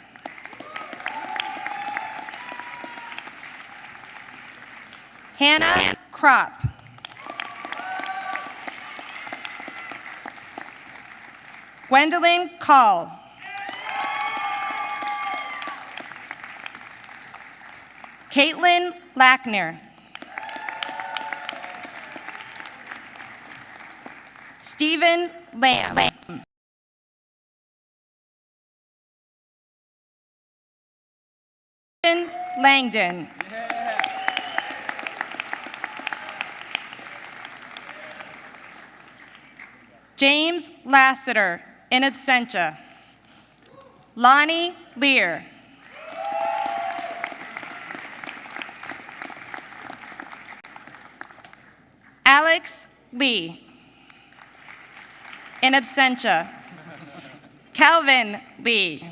Hannah Kropp. Gwendolyn Call. Caitlin Lackner. Stephen Lamb. Langdon. James Lassiter, in absentia. Lonnie Lear. Alex Lee, in absentia. Calvin Lee.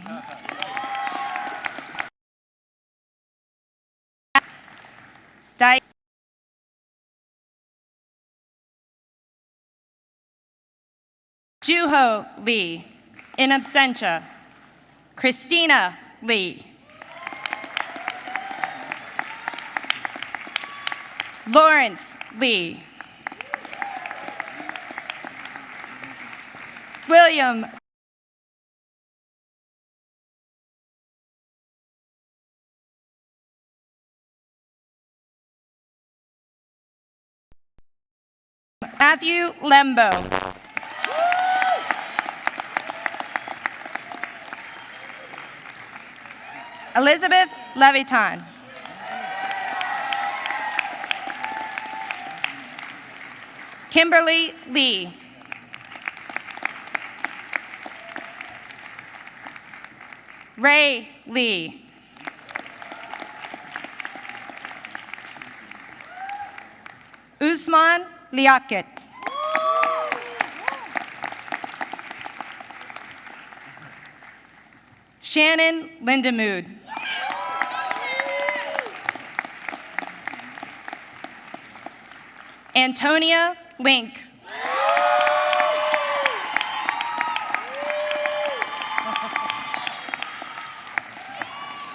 Juho Lee, in absentia. Christina Lee. Lawrence Lee. William Matthew Lembo. Elizabeth Leviton. Kimberly Lee. Ray Lee. Usman Liaquet. Shannon Lindemood. Antonia Link.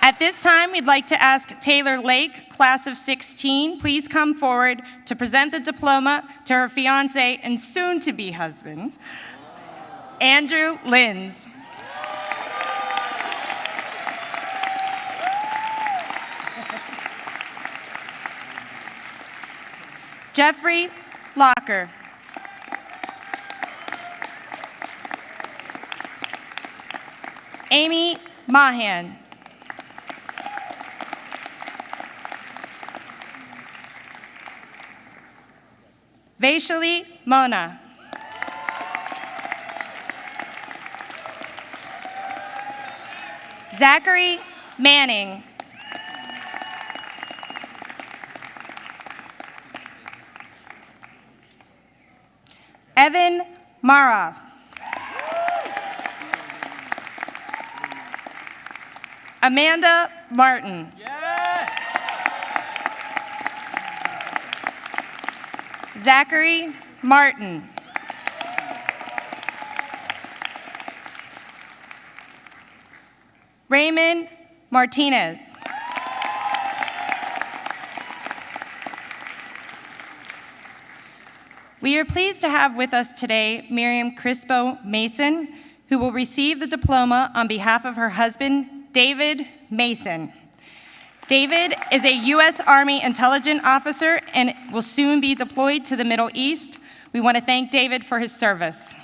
At this time, we'd like to ask Taylor Lake, class of 16, please come forward to present the diploma to her fiance and soon-to-be husband, Andrew Linz. Jeffrey Locker. Amy Mahan. Vaishali Mona. Zachary Manning. Evan Marov. Amanda Martin. Zachary Martin. Raymond Martinez. We are pleased to have with us today Miriam Crispo Mason, who will receive the diploma on behalf of her husband, David Mason. David is a U.S. Army intelligence officer and will soon be deployed to the Middle East. We want to thank David for his service.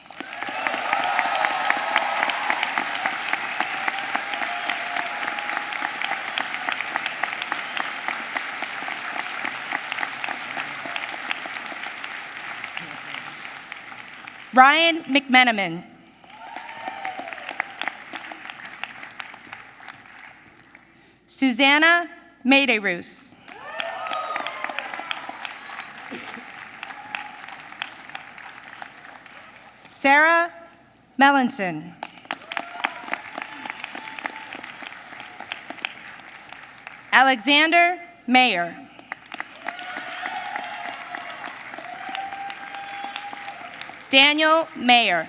Ryan McMenamin. Susanna Mederus. Sarah Mellinson. Alexander Mayer. Daniel Mayer.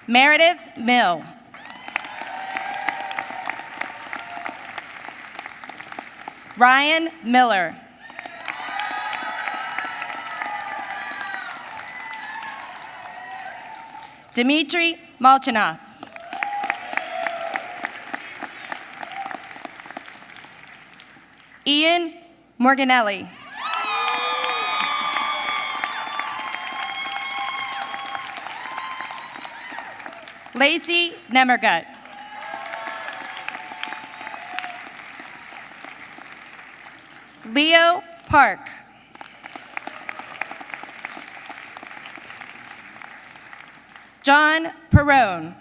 Meredith Mill. Ryan Miller. Dmitry Molchanov. Ian Morganelli. Lacey Nemergut. Leo Park. John Perrone.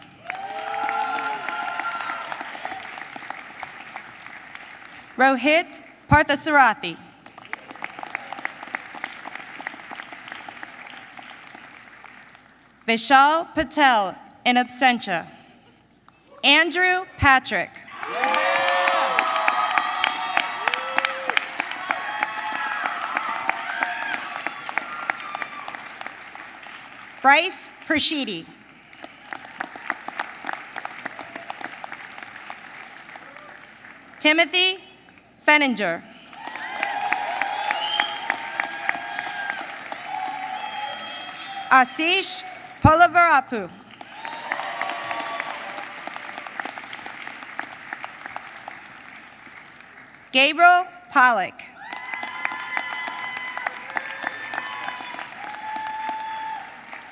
Rohit Parthasarathi. Vishal Patel in absentia. Andrew Patrick. Bryce Prashidi. Timothy Fenninger. Ashish Polavarapu. Gabriel Pollock.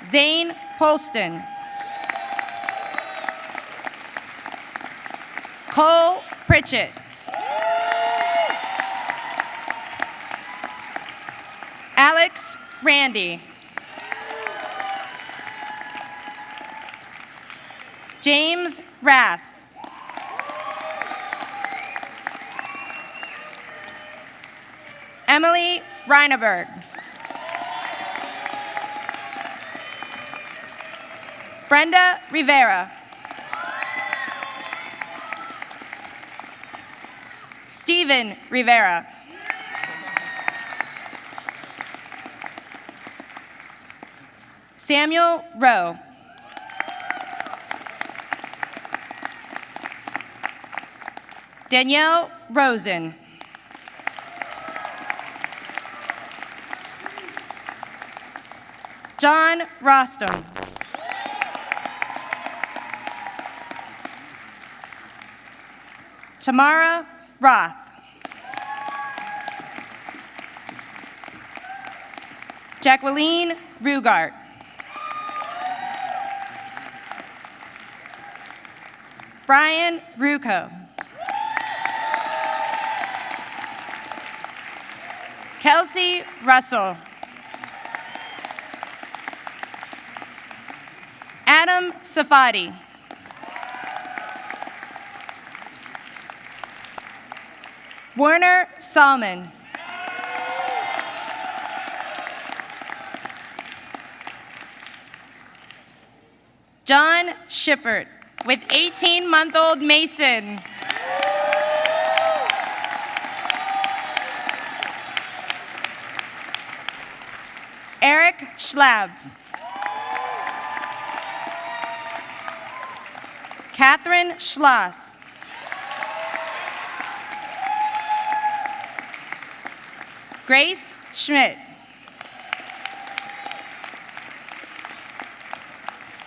Zane Polston. Cole Pritchett. Alex Randy. James Raths. Emily Reineberg. Brenda Rivera. Stephen Rivera. Samuel Rowe. Danielle Rosen. John Rostam. Tamara Roth. Jacqueline Rugart. Brian Rucco. Kelsey Russell. Adam Safadi. Werner Salmon. John Shippert with 18-month-old Mason. Eric Schlabs. Catherine Schloss. Grace Schmidt.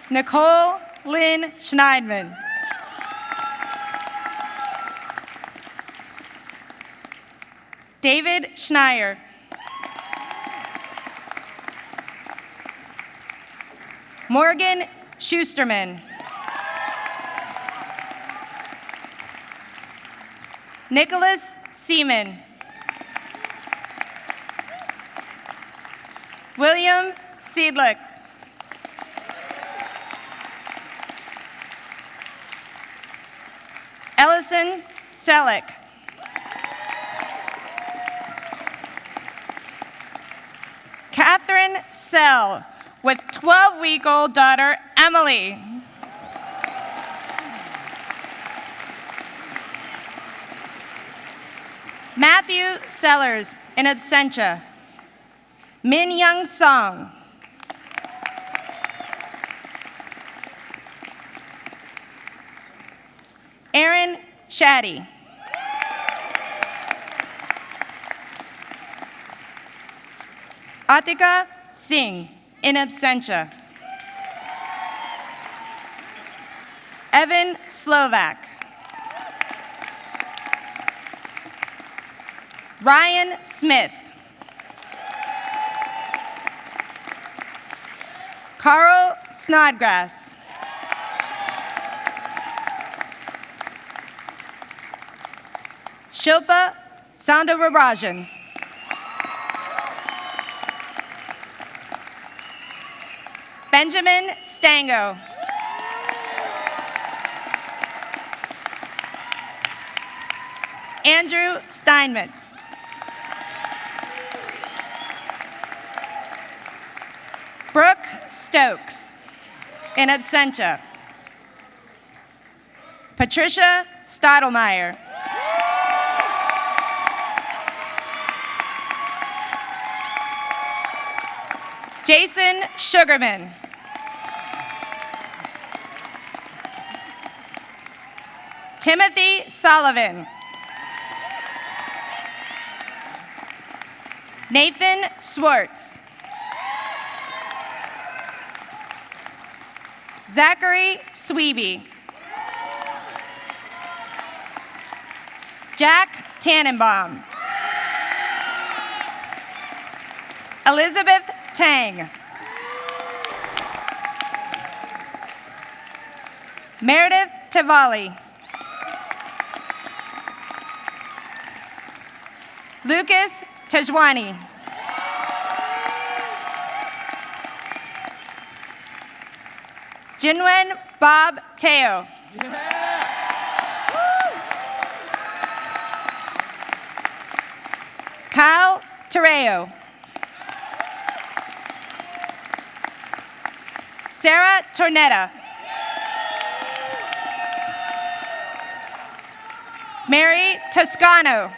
Nicole Lynn Schneidman. David Schneier. Morgan Schusterman. Nicholas Seaman. William Seidlick. Ellison Selleck. Sell with 12-week-old daughter, Emily. Matthew Sellers, in absentia. Min Young Song. Aaron Shaddy. Atika Singh, in absentia. Evan Slovak. Ryan Smith. Carl Snodgrass. Shilpa Soundararajan. Benjamin Stango. Andrew Steinmetz. Brooke Stokes, in absentia. Patricia Stottlemyre. Jason Sugarman. Timothy Sullivan. Nathan Swartz. Zachary Sweeby. Jack Tannenbaum. Elizabeth Tang. Meredith Tavalli. Lucas Tajwani. Jinwen Bob Teo. Kyle Terreo. Sarah Tornetta. Mary Toscano.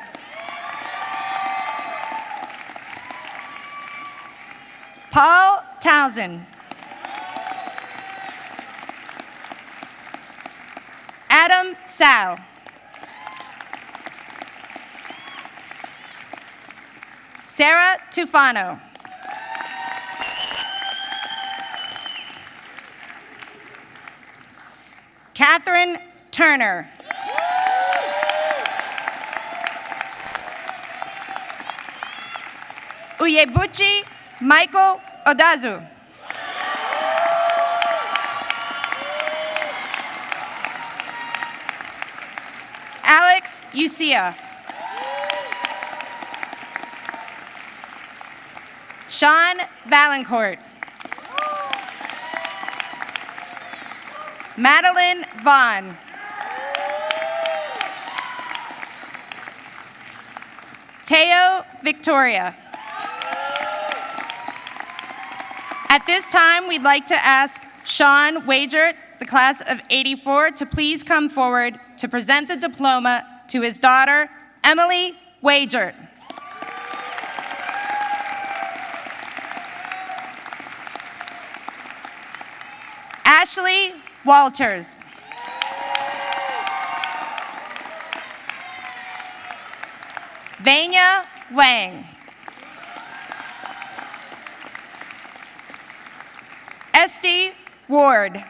Paul Townsend. Adam Sow. Sarah Tufano. Catherine Turner. Uyebuchi Michael Odazu. Alex Ucia. Sean Valancourt. Madeline Vaughn. Teo Victoria. At this time, we'd like to ask Sean Wagert, the class of '84, to please come forward to present the diploma to his daughter, Emily Wagert. Ashley Walters. Vanya Wang. Esty Ward.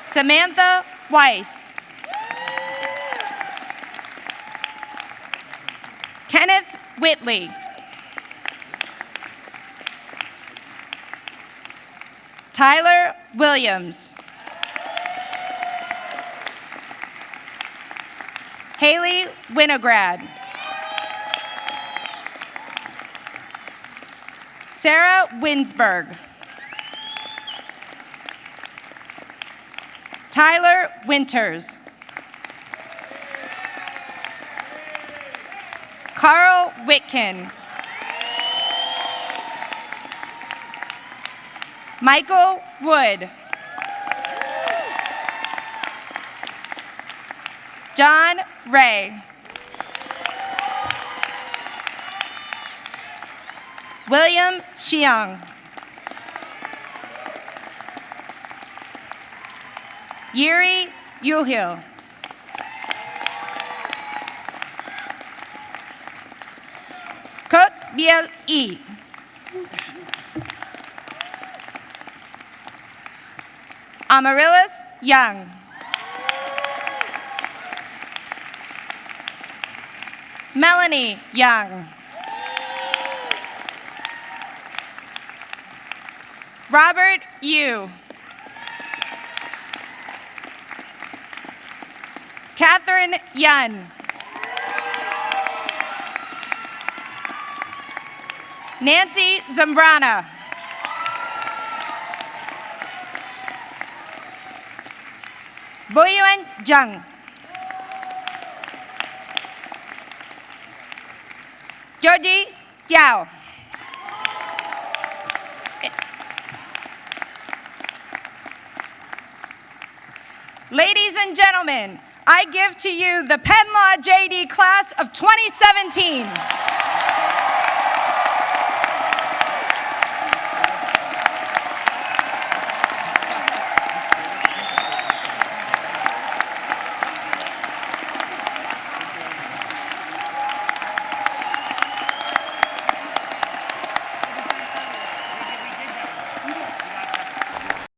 Samantha Weiss. Kenneth Whitley. Tyler Williams. Haley Winograd. Sarah Winsberg. Tyler Winters. Witkin. Michael Wood. John Ray. William Xiang. Yuri Yuhil. Kok Biel E. Amaryllis Young. Melanie Young. Robert Yu. Catherine Yun. Nancy Zambrana. Boyuan Zhang. Georgie Yao. Ladies and gentlemen, I give to you the Penn Law JD class of 2017.